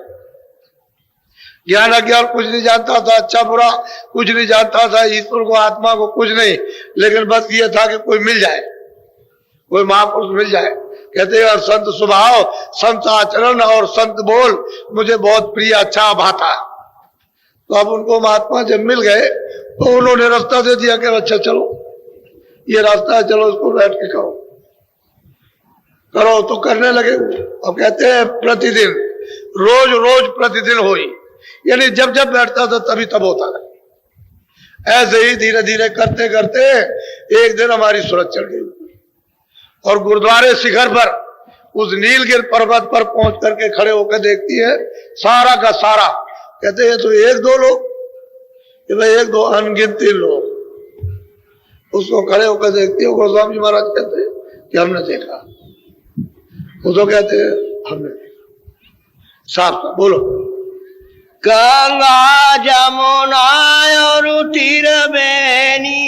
ज्ञान अज्ञान कुछ नहीं जानता था, अच्छा बुरा कुछ नहीं जानता था, ईश्वर को आत्मा को कुछ नहीं, लेकिन बस ये था कि कोई मिल जाए, कोई महापुरुष मिल जाए। कहते हैं संत स्वभाव, संत आचरण और संत बोल मुझे बहुत प्रिय अच्छा भाता। तो अब उनको महात्मा जब मिल गए तो उन्होंने रास्ता दे दिया कि अच्छा चलो ये रास्ता है, चलो उसको बैठ के करो, करो। तो करने लगे। अब कहते हैं प्रतिदिन, रोज रोज प्रतिदिन हुई, यानी जब जब बैठता था तभी तब होता था। ऐसे ही धीरे धीरे करते करते एक दिन हमारी सूरत चढ़ गई और गुरुद्वारे शिखर पर उस नीलगिर पर्वत पर पहुंच करके खड़े होकर देखती है सारा का सारा। कहते हैं तो एक दो लोग, एक दो अनगिनती लोग उसको खड़े होकर देखती है। गोस्वामी जी महाराज कहते हैं कि हमने देखा, वो तो कहते हैं हमने देखा। साफ साफ बोलो। गंगा जमुना और तीर बेनी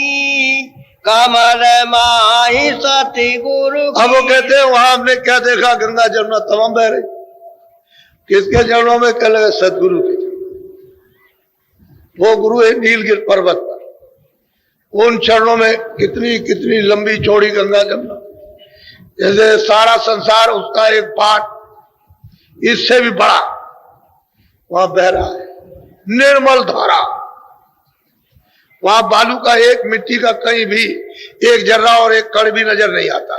कमल माही सती गुरु। अब वो कहते हैं वहां हमने क्या देखा, गंगा जमुना तमाम बह रही। किसके चरणों में? कल सदगुरु के चरणों। वो गुरु है नीलगिर पर्वत पर, उन चरणों में कितनी कितनी लंबी चौड़ी गंगा जमुना, जैसे सारा संसार उसका एक पार्ट, इससे भी बड़ा वहां बह रहा है, निर्मल धारा। वहां बालू का एक, मिट्टी का कहीं भी एक जर्रा और एक कण भी नजर नहीं आता।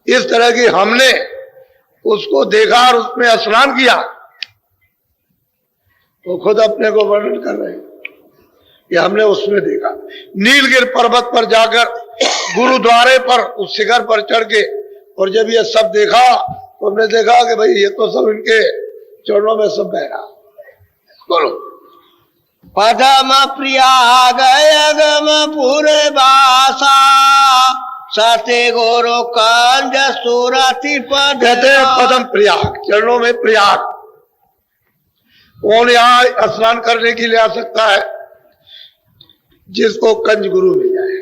इस तरह की हमने उसको देखा और उसमें स्नान किया। वो खुद अपने को वर्णन कर रहे हैं कि हमने उसमें देखा। नीलगिर पर्वत पर जाकर गुरुद्वारे पर उस शिखर पर चढ़ के, और जब ये सब देखा तो हमने देखा कि भाई ये तो सब इनके चरणों में सब बह रहा। बोलो। पदम प्रयाग अगम पूर्वासा सत्य गुरु कंज सुरति पद। कहते हैं पदम प्रयाग, चरणों में प्रयाग। कौन यहाँ स्नान करने के लिए आ सकता है? जिसको कंज गुरु मिल जाए,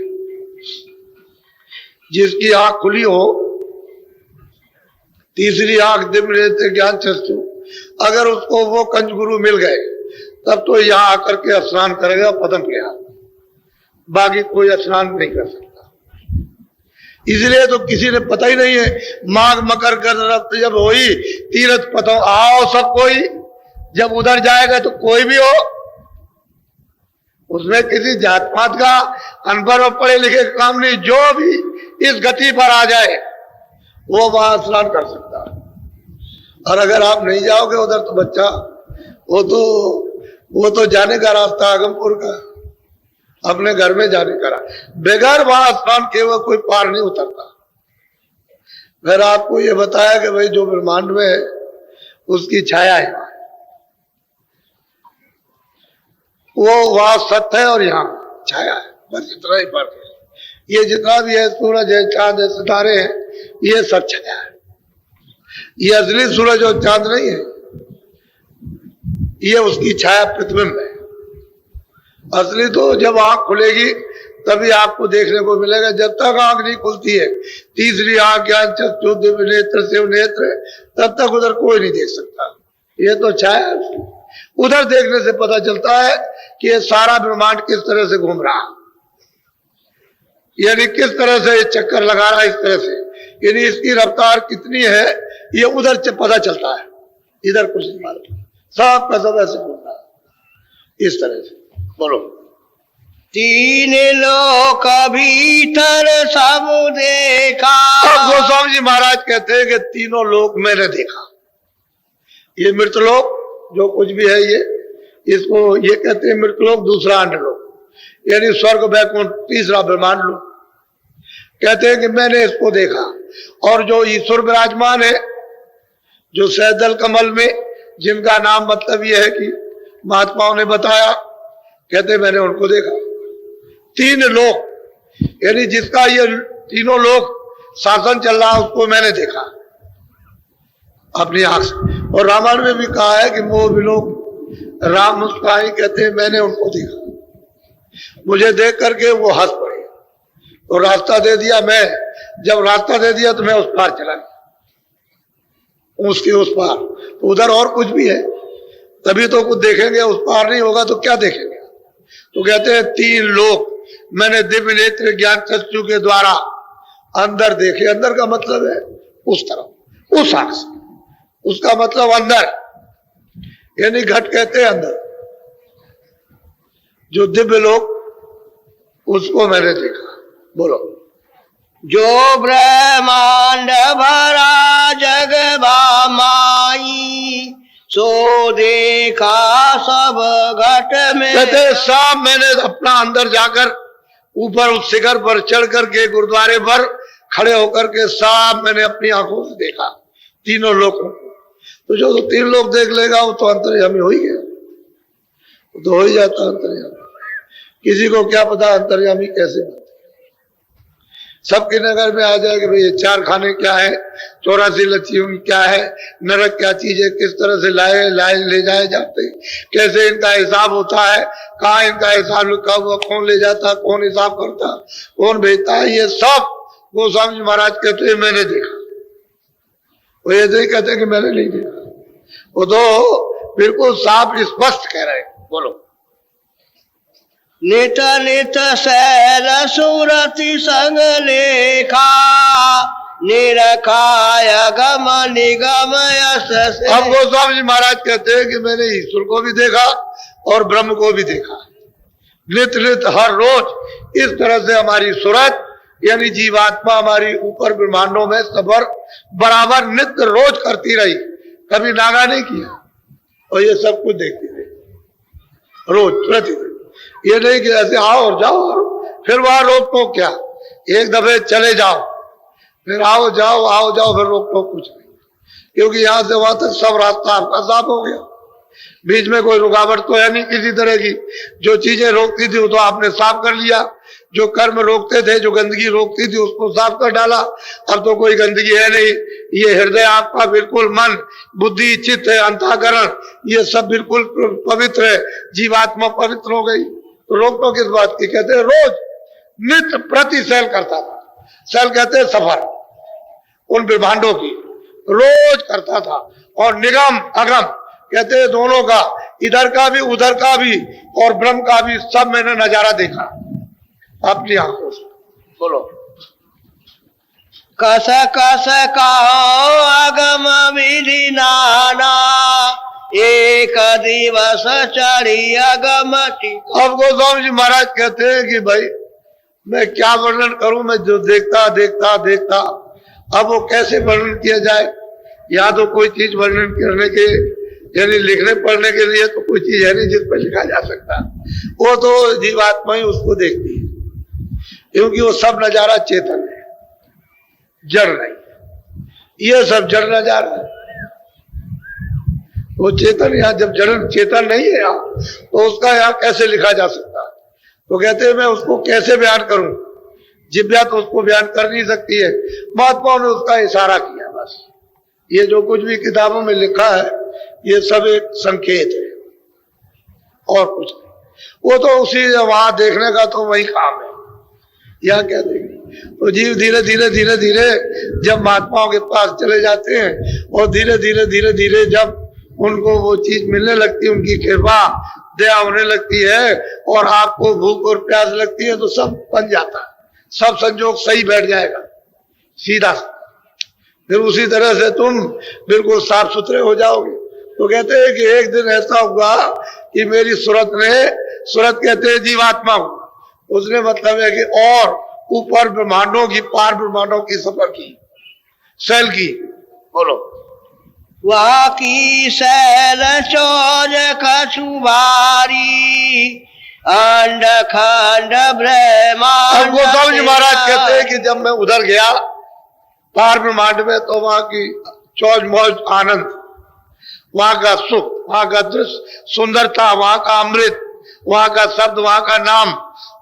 जिसकी आंख खुली हो, तीसरी आंख दिव्य नेत्र ज्ञान चक्षु, अगर उसको वो कंज गुरु मिल गए तब तो यहाँ आकर के स्नान करेगा पदम प्रयाग, बाकी कोई स्नान नहीं कर सकता। इसलिए तो किसी ने पता ही नहीं है, माघ मकर कर जब हुई तीर्थ पथो आओ सब कोई, जब उधर जाएगा तो कोई भी हो, उसमें किसी जात पात का, अनपढ़ और पढ़े लिखे का काम नहीं, जो भी इस गति पर आ जाए वो वहां स्नान कर सकता है। और अगर आप नहीं जाओगे उधर तो बच्चा, वो तो जाने का रास्ता आगमपुर का, अपने घर में जाने का रास्ता, बगैर वहां स्नान किए हुए कोई पार नहीं उतरता। मैंने आपको ये बताया कि भाई जो ब्रह्मांड में है उसकी छाया है, वो वहां सत्य है और यहाँ छाया है, बस इतना ही फर्क है। ये जितना भी है, सूरज है, चांद है, सितारे हैं, ये सब छाया है। ये असली सूरज और चांद नहीं है, ये उसकी छाया प्रतिबिंब है। असली तो जब आंख खुलेगी तभी आपको देखने को मिलेगा। जब तक आंख नहीं खुलती है, तीसरी आंख, ज्ञान चक्षु, दिव्य नेत्र, शिव नेत्र, तब तक उधर कोई नहीं देख सकता। ये तो छाया है। उधर देखने से पता चलता है कि ये सारा ब्रह्मांड किस तरह से घूम रहा, यानी किस तरह से ये चक्कर लगा रहा है, इस तरह से, यानी इसकी रफ्तार कितनी है, ये उधर से पता चलता है, इधर कुछ नहीं मालूम। सब का सब ऐसे घूम रहा है, इस तरह से। बोलो। तीन लोक भीतर सब देखा। गोस्वामी जी महाराज कहते हैं कि तीनों लोक मैंने देखा। ये मृतलोक जो कुछ भी है, इसको ये कहते हैं मृतलोक, दूसरा अन्यलोक, यानी स्वर्ग वैकुंठ, तीसरा ब्रह्मांड लोक। कहते हैं कि मैंने इसको देखा। और जो ईश्वर विराजमान है, जो सहदल कमल में, जिनका नाम मतलब यह है कि महात्माओं ने बताया, कहते मैंने उनको देखा। तीन लोक, यानी जिसका ये तीनों लोक शासन चल रहा है, उसको मैंने देखा अपनी आंख से। और रामायण में भी कहा है कि मोह विलोक राम मुस्काई, कहते हैं मैंने उनको देखा। मुझे देख करके वो हंस पड़े और रास्ता दे दिया। मैं जब रास्ता दे दिया तो मैं उस पार चला गया, उसके उस पार। तो उधर और कुछ भी है, तभी तो कुछ देखेंगे, उस पार नहीं होगा तो क्या देखेंगे। तो कहते हैं तीन लोक मैंने दिव्य नेत्र ज्ञान चक्षु के द्वारा अंदर देखे। अंदर का मतलब है उस तरफ, उस आंख से, उसका मतलब अंदर, यानी घट कहते हैं अंदर, जो दिव्य लोक, उसको मैंने देखा। बोलो। जो ब्रह्मांड भरा जग माई, सो देखा सब घट में। कहते सब मैंने अपना अंदर जाकर, ऊपर उस शिखर पर चढ़ करके, गुरुद्वारे पर खड़े होकर के सब मैंने अपनी आंखों से देखा, तीनों लोगों को। तो जो तीन लोग देख लेगा वो तो अंतर्यामी हो ही गया, वो तो हो ही जाता अंतर्यामी। किसी को क्या पता अंतर्यामी कैसे बनते। सबके नगर में आ जाए कि भाई ये चार खाने क्या है, 84 लक्ष्मी क्या है, नरक क्या चीज है, किस तरह से लाए ले जाए जाते, कैसे इनका हिसाब होता है, कहाँ इनका हिसाब लिखा हुआ, कौन ले जाता, कौन हिसाब करता, कौन भेजता है, ये सब गोस्वामी जी महाराज कहते हैं मैंने देखा। वो ये नहीं कहते कि मैंने नहीं देखा, वो तो बिल्कुल साफ स्पष्ट कह रहे हैं। बोलो। नित नित शैल सुरति संग लेखा, निरखाय गम निगम यश से। अब गोस्वामी जी महाराज कहते हैं कि मैंने ईश्वर को भी देखा और ब्रह्म को भी देखा। नित नित हर रोज इस तरह से हमारी सूरत, यानी जीवात्मा हमारी ऊपर ब्रह्मांडों में सफर बराबर नित्य रोज करती रही, कभी नागा नहीं किया, और ये सब कुछ देखती रही रोज प्रतिदिन। ये नहीं कि ऐसे आओ और जाओ और फिर वहां रोक टोक क्या, एक दफे चले जाओ फिर आओ जाओ फिर रोक टोक कुछ नहीं, क्योंकि यहां से वहां तक सब रास्ता आपका साफ हो गया। बीच में कोई रुकावट तो है नहीं किसी तरह की। जो चीजें रोकती थी वो तो आपने साफ कर लिया, जो कर्म रोकते थे, जो गंदगी रोकती थी उसको साफ कर डाला। अब तो कोई गंदगी है नहीं। ये हृदय आपका बिल्कुल, मन बुद्धि चित्त अंतःकरण ये सब बिल्कुल पवित्र है, जीवात्मा पवित्र हो गई। तो रोक तो किस बात की। कहते हैं रोज नित्य प्रति सैल करता था। सैल कहते हैं सफर उन ब्रह्मांडों की, रोज करता था। और निगम अगम कहते हैं दोनों का, इधर का भी उधर का भी और ब्रह्म का भी, सब मैंने नजारा देखा अपनी आंखों से। बोलो। कस कस कहो अगम विधि नाना, एक दिवस चढ़ी अगमटी। अब गोस्वामी जी महाराज कहते हैं कि भाई मैं क्या वर्णन करूं, मैं जो देखता देखता देखता, अब वो कैसे वर्णन किया जाए। या तो कोई चीज वर्णन करने के यानी लिखने पढ़ने के लिए तो कोई चीज है नहीं जिस पर लिखा जा सकता, वो तो जीवात्मा ही उसको देखती है, क्योंकि वो सब नजारा चेतन है, जड़ नहीं। ये सब जड़ नजारा है, वो चेतन यहाँ जब जड़ चेतन नहीं है यहाँ, तो उसका यहाँ कैसे लिखा जा सकता। तो कहते हैं मैं उसको कैसे बयान करूं, जिव्या तो उसको बयान कर नहीं सकती है। महात्माओं ने उसका इशारा किया बस। ये जो कुछ भी किताबों में लिखा है ये सब एक संकेत है और कुछ नहीं। वो तो उसी वहां देखने का तो वही काम है, यहाँ क्या देखें। तो जीव धीरे धीरे धीरे धीरे जब महात्माओं के पास चले जाते हैं और धीरे धीरे धीरे धीरे जब उनको वो चीज मिलने लगती है, उनकी कृपा दया होने लगती है और आपको भूख और प्यास लगती है, तो सब बन जाता है, सब संजोग सही बैठ जाएगा सीधा। फिर उसी तरह से तुम बिल्कुल साफ सुथरे हो जाओगे। तो कहते हैं कि एक दिन ऐसा हुआ कि मेरी सूरत कहते हैं जीवात्मा हुआ, उसने मतलब है कि और ऊपर ब्रह्मांडों की पार ब्रह्मांडों की सफर की, सैल की। बोलो। वह की शैल चोज कछुबारी अंड खंड ब्रह्मांड। अब गोस्वामी जी महाराज कहते हैं कि जब मैं उधर गया पार ब्रह्मांड में, तो वहां की चौज मौज आनंद, वहां का सुख, वहां का दृश्य सुंदरता, वहां का अमृत, वहां का शब्द, वहां का नाम,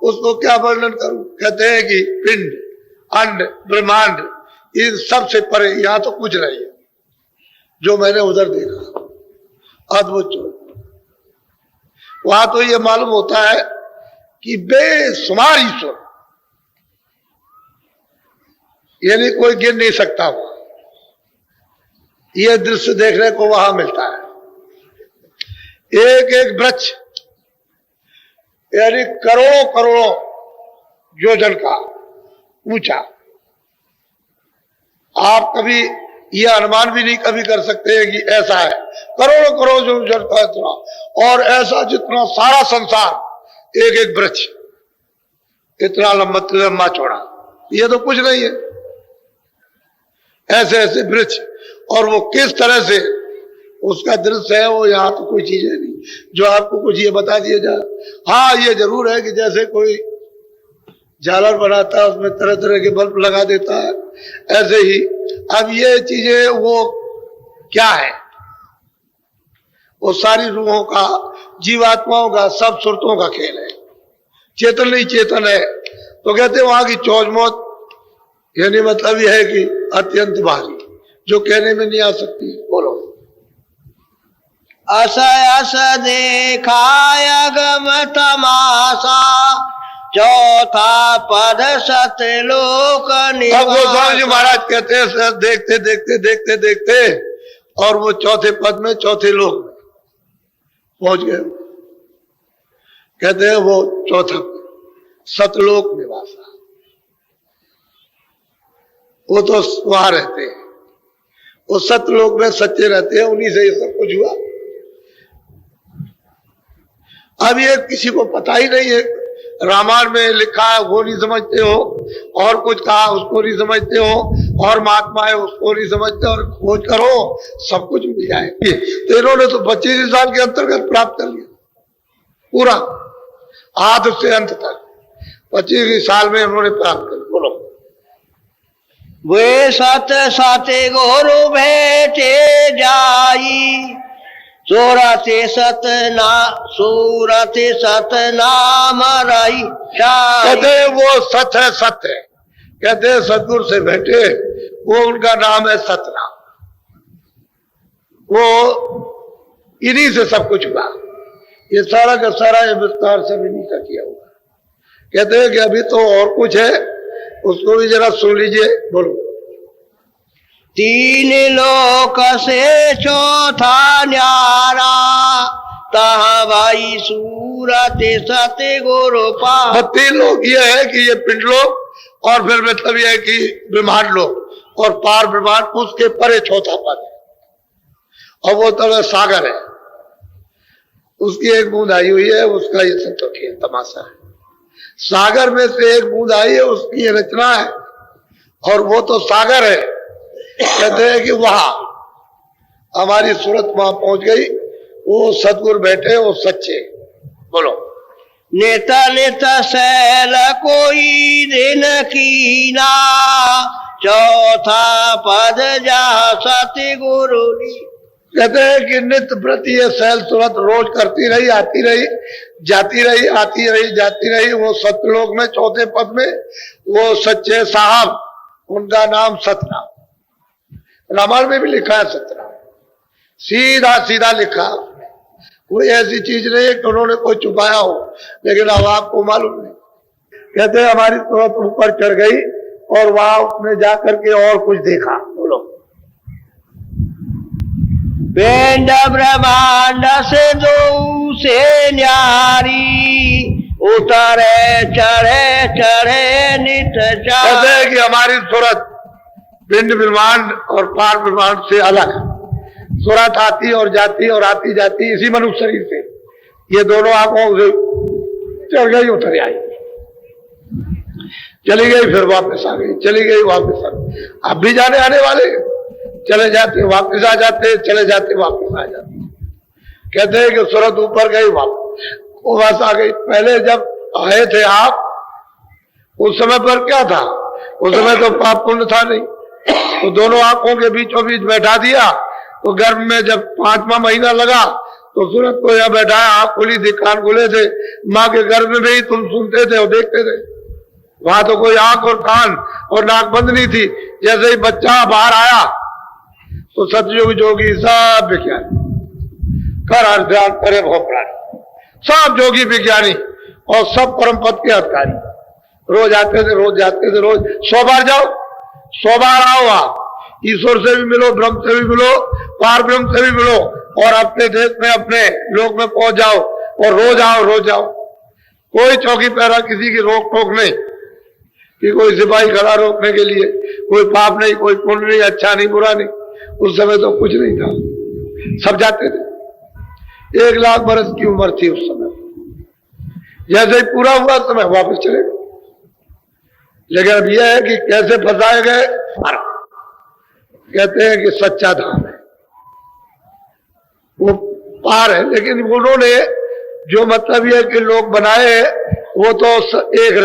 उसको क्या वर्णन करूं। कहते हैं कि पिंड अंड ब्रह्मांड इन सबसे परे यहाँ तो कुछ नहीं है जो मैंने उधर देखा। अद्भुत चोज वहां तो ये मालूम होता है कि बेशुमार ईश्वर, यानी कोई गिन नहीं सकता हुआ। यह दृश्य देखने को वहां मिलता है। एक एक वृक्ष यानी करोड़ों करोड़ों योजन का ऊंचा, आप कभी यह अनुमान भी नहीं कभी कर सकते हैं कि ऐसा है। करोड़ों करोड़ योजन का इतना, और ऐसा जितना सारा संसार एक एक वृक्ष इतना लंबा चौड़ा, यह तो कुछ नहीं है। ऐसे ऐसे वृक्ष, और वो किस तरह से उसका दृश्य है, वो यहाँ तो कोई चीज है नहीं जो आपको कुछ ये बता दिया जाए। हाँ ये जरूर है कि जैसे कोई झालर बनाता है उसमें तरह तरह के बल्ब लगा देता है, ऐसे ही अब ये चीजें वो क्या है, वो सारी रूहों का, जीवात्माओं का, सब सुरतों का खेल है, चेतन नहीं चेतन है। तो कहते वहां की चौज मौत यानी मतलब यह है कि अत्यंत भारी, जो कहने में नहीं आ सकती। बोलो। अस अस देखाय गम तमाशा चौथा पद सतलोक अब गोस्वामी जी महाराज कहते हैं देखते देखते देखते देखते और वो चौथे पद में चौथे लोक में पहुंच गए। कहते हैं वो चौथा सतलोक निवासा, वो तो वहां रहते हैं, वो सतलोक में सच्चे रहते हैं, उन्हीं से ये सब कुछ हुआ। अब ये किसी को पता ही नहीं है, रामायण में लिखा है वो नहीं समझते हो, और कुछ कहा उसको नहीं समझते हो, और महात्मा है उसको नहीं समझते, और खोज करो सब कुछ मिल जाए। तो इन्होंने तो 25 साल के अंतर्गत प्राप्त कर लिया पूरा, आदि से अंत तक 25 साल में उन्होंने प्राप्त कर। बोलो। वे सत सते गुरु भेटे जाई सूरते सत नाम रही। कहते वो सत है, सत्य है। कहते सतगुरु से भेटे, वो उनका नाम है सतनाम, वो इन्हीं से सब कुछ हुआ। ये सारा का सारा ये विस्तार से भी नहीं किया हुआ। कहते हैं कि अभी तो और कुछ है, उसको भी जरा सुन लीजिए। बोलो। तीन लोक से चौथा न्यारा तहा भाई सूरत सत्य गुरु पा। तीन लोग ये है कि ये पिंड लोक, और फिर मतलब ये है कि ब्रह्मांड लोक, और पार ब्रह्मांड उसके परे चौथा पद है, और वो तरह सागर है। उसकी एक बूंद आई हुई है, उसका ये सब तो खेल तमाशा है। सागर में से एक बूंद आई है, उसकी ये रचना है, और वो तो सागर है। कहते हैं कि वहां हमारी सूरत वहां पहुंच गई, वो सतगुरु बैठे, वो सच्चे। बोलो। नेता नेता सैल कोई दिन कीना, चौथा पद जा सतगुरु ली। कहते हैं कि नित्य प्रति ये सैल सूरत रोज करती रही, आती रही, जाती रही, आती रही, जाती रही। वो सतलोक में चौथे पद में वो सच्चे साहब, उनका नाम सतनाम। रामायण में भी लिखा है सतनाम, सीधा सीधा लिखा। कोई ऐसी चीज नहीं है कि उन्होंने कोई छुपाया हो, लेकिन अब आपको मालूम नहीं। कहते हैं हमारी सूरत ऊपर चढ़ गई और वहां उसने जाकर के और कुछ देखा। बोलो। पिंड ब्रह्मांड से दो से न्यारी, उतरे चढ़े चढ़े नित कहते हैं कि हमारी सूरत पिंड ब्रह्मांड और पार ब्रह्मांड से अलग है। सूरत आती और जाती और आती जाती इसी मनुष्य शरीर से। ये दोनों आंखों से चढ़ गई, उतर आई, चली गई, फिर वापस आ गई, चली गई, वापस आ गई। अब भी जाने आने वाले, चले जाते वापस आ जाते, चले जाते वापस आ जाते। कहते हैं कि सूरत ऊपर गई, वापस आ गई। पहले जब आए थे आप, उस समय पर क्या था? उस समय तो पाप पुण्य था नहीं, तो दोनों आंखों के बीचों बीच बैठा दिया। तो गर्भ में जब 5वां महीना लगा तो सूरत को यहाँ बैठाया, आंख खुली थी, कान खुले थे, माँ के गर्भ में ही तुम सुनते थे और देखते थे। वहां तो कोई आंख और कान और नाक बंद नहीं थी। जैसे ही बच्चा बाहर आया तो सतयुग जोगी सब विज्ञानी, कर हर ध्यान करे भव प्राणी, सब जोगी विज्ञानी और सब परम पद के अधिकारी। रोज आते थे, रोज जाते थे, रोज 100 बार जाओ, 100 बार आओ। आप ईश्वर से भी मिलो, ब्रह्म से भी मिलो, पार ब्रह्म से भी मिलो, और अपने देश में, अपने लोक में पहुंच जाओ, और रोज आओ, रोज आओ। कोई चौकी पहरा किसी की रोक टोक नहीं, कि कोई सिपाही खड़ा रोकने के लिए, कोई पाप नहीं, कोई पुण्य नहीं, अच्छा नहीं, बुरा नहीं। उस समय तो कुछ नहीं था, सब जाते थे। 1 लाख बरस की उम्र थी उस समय। जैसे ही पूरा हुआ समय वापस चले गए। लेकिन अब यह है कि कैसे फंसाए गए, कहते हैं कि सच्चा धाम है, वो पार है। लेकिन उन्होंने जो मतलब यह कि लोग बनाए, वो तो एक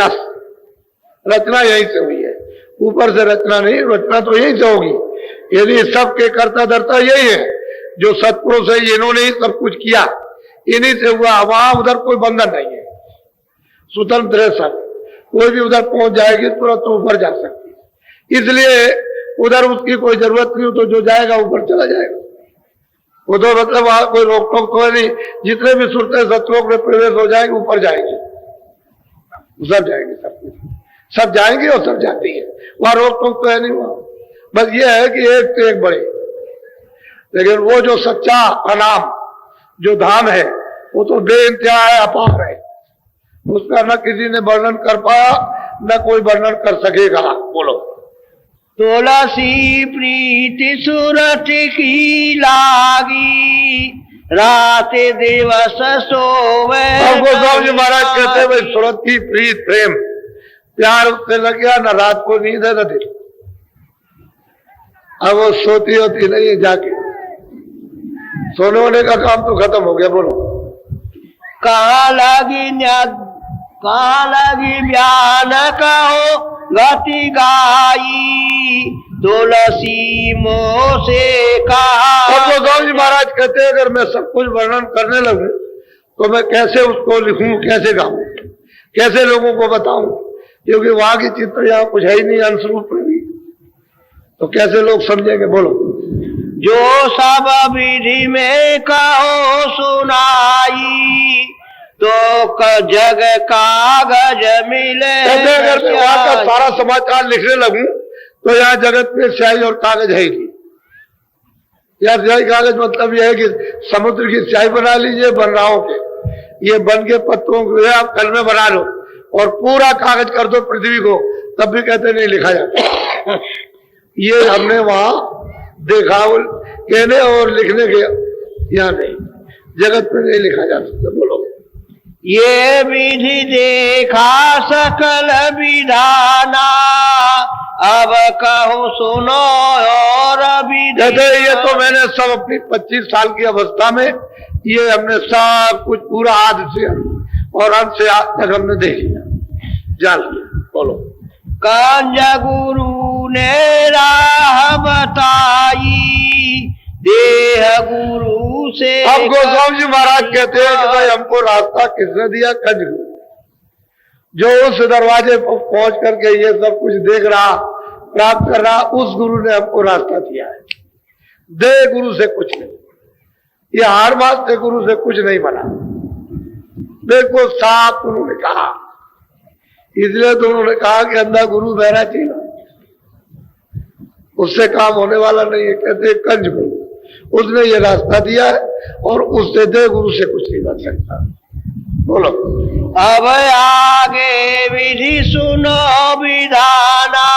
रचना यहीं से हुई है, ऊपर से रचना नहीं। रचना तो यहीं से होगी। यदि सबके कर्ता धर्ता यही है, जो सतपुरुष है, इन्होंने ही सब कुछ किया, इन्हीं से हुआ। वहां उधर कोई बंधन नहीं है, स्वतंत्र है सब। कोई भी उधर पहुंच जाएगी, तुरंत तो ऊपर जा सकती है। इसलिए उधर उसकी कोई जरूरत नहीं हो, तो जो जाएगा ऊपर चला जाएगा। वो तो मतलब वहां कोई रोक टोक तो है नहीं। जितने भी सुरते सतलोक में प्रवेश हो जाएंगे, ऊपर जाएंगे, सब जाएंगे, सब जाएंगे और सब जाती है। वहां रोक टोक तो है नहीं। वहां बस ये है कि एक से एक बड़े। लेकिन वो जो सच्चा अनाम जो धाम है, वो तो बेइंतहा है, अपार है। उसका न किसी ने वर्णन कर पाया, न कोई वर्णन कर सकेगा। बोलो। तुलसी प्रीति सूरत की लागी, रात दिवस सोवे। गोस्वामी जी महाराज कहते हैं, भाई सूरत की प्रीत प्रेम प्यार उससे लग गया, न रात को नींद है न दिन। अब वो सोती होती नहीं है, जाके सोने होने का काम तो खत्म हो गया। बोलो। कहाँ लगी बयान कहो गति गाई, तुलसी मोह से कहा। अब गोस्वामी जी महाराज कहते हैं, अगर मैं सब कुछ वर्णन करने लगूं तो मैं कैसे उसको लिखूं, कैसे गाऊं, कैसे लोगों को बताऊं, क्योंकि वहां की चित्र यहाँ कुछ है ही नहीं, अंश रूप में भी, तो कैसे लोग समझेंगे। बोलो। जो सब विधि में कहो सुनाई, तो जग कागज मिले। अगर मैं वहां का सारा समाचार लिखने लगूं तो यहाँ जगत में स्याही और कागज है ही नहीं। यार स्याही कागज मतलब यह है कि समुद्र की स्याही बना लीजिए बनराओं के, ये बन के पत्तों को आप कल में बना लो और पूरा कागज कर दो पृथ्वी को, तब भी कहते नहीं लिखा जाता। ये हमने वहां देखा, कहने और लिखने के यहाँ नहीं। जगत में नहीं लिखा जा सकता। बोलो। ये विधि देखा सकल विधाना, अब कहूँ सुनो और कहते ये तो मैंने सब अपनी 25 साल की अवस्था में ये हमने सब कुछ पूरा आदि से और अंत से आज तक हमने देख लिया, जान लिया। बोलो। कंज गुरु ने राह बताई, देह गुरु से। अब गोस्वामी जी महाराज कहते हैं कि भाई हमको रास्ता किसने दिया? कंज गुरु, जो उस दरवाजे पर पहुंच करके ये सब कुछ देख रहा, प्राप्त कर रहा, उस गुरु ने हमको रास्ता दिया है। देह गुरु से कुछ नहीं, ये हार मास से गुरु से कुछ नहीं बना। देखो साफ उन्होंने कहा, इसलिए तो उन्होंने कहा कि अंधा गुरु बहरा चाहिए, उससे काम होने वाला नहीं है। कहते कंज गुरु, उसने ये रास्ता दिया है और उससे दे गुरु से कुछ नहीं बन सकता। बोलो। अब आगे विधि सुनो विधाना,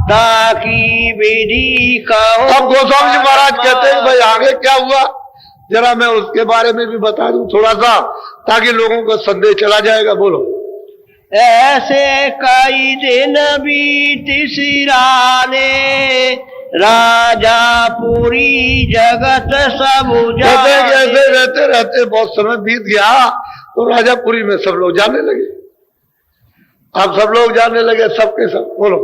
ताकि विधि कहो। अब गोस्वामी जी महाराज कहते हैं भाई आगे क्या हुआ, जरा मैं उसके बारे में भी बता दूं थोड़ा सा, ताकि लोगों का संदेह चला जाएगा। बोलो। ऐसे कई दिन बीत सिराने, राजा पूरी जगत सब कहते हैं कि ऐसे रहते रहते बहुत समय बीत गया, तो राजापुरी में सब लोग जाने लगे। अब सब लोग जाने लगे, सबके सब। बोलो।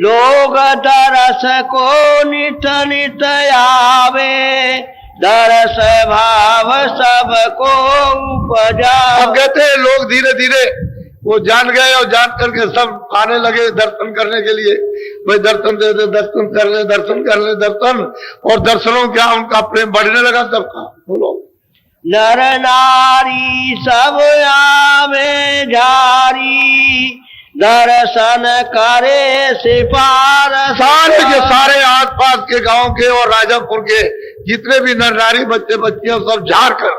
लोग दरस को नित नित आवे, दरस भाव सबको उपजा। अब कहते हैं लोग धीरे धीरे वो जान गए और जान करके सब आने लगे दर्शन करने के लिए। भाई दर्शन दे दे, दर्शन कर ले, दर्शन कर ले, दर्शन। और दर्शनों क्या उनका प्रेम बढ़ने लगा सबका। बोलो। नर नारी सब आवे झारी, दर्शन करे सिफारस। सारे के सारे आसपास के गांव के और राजापुर के जितने भी नर नारी बच्चे बच्चियां सब झाड़ कर,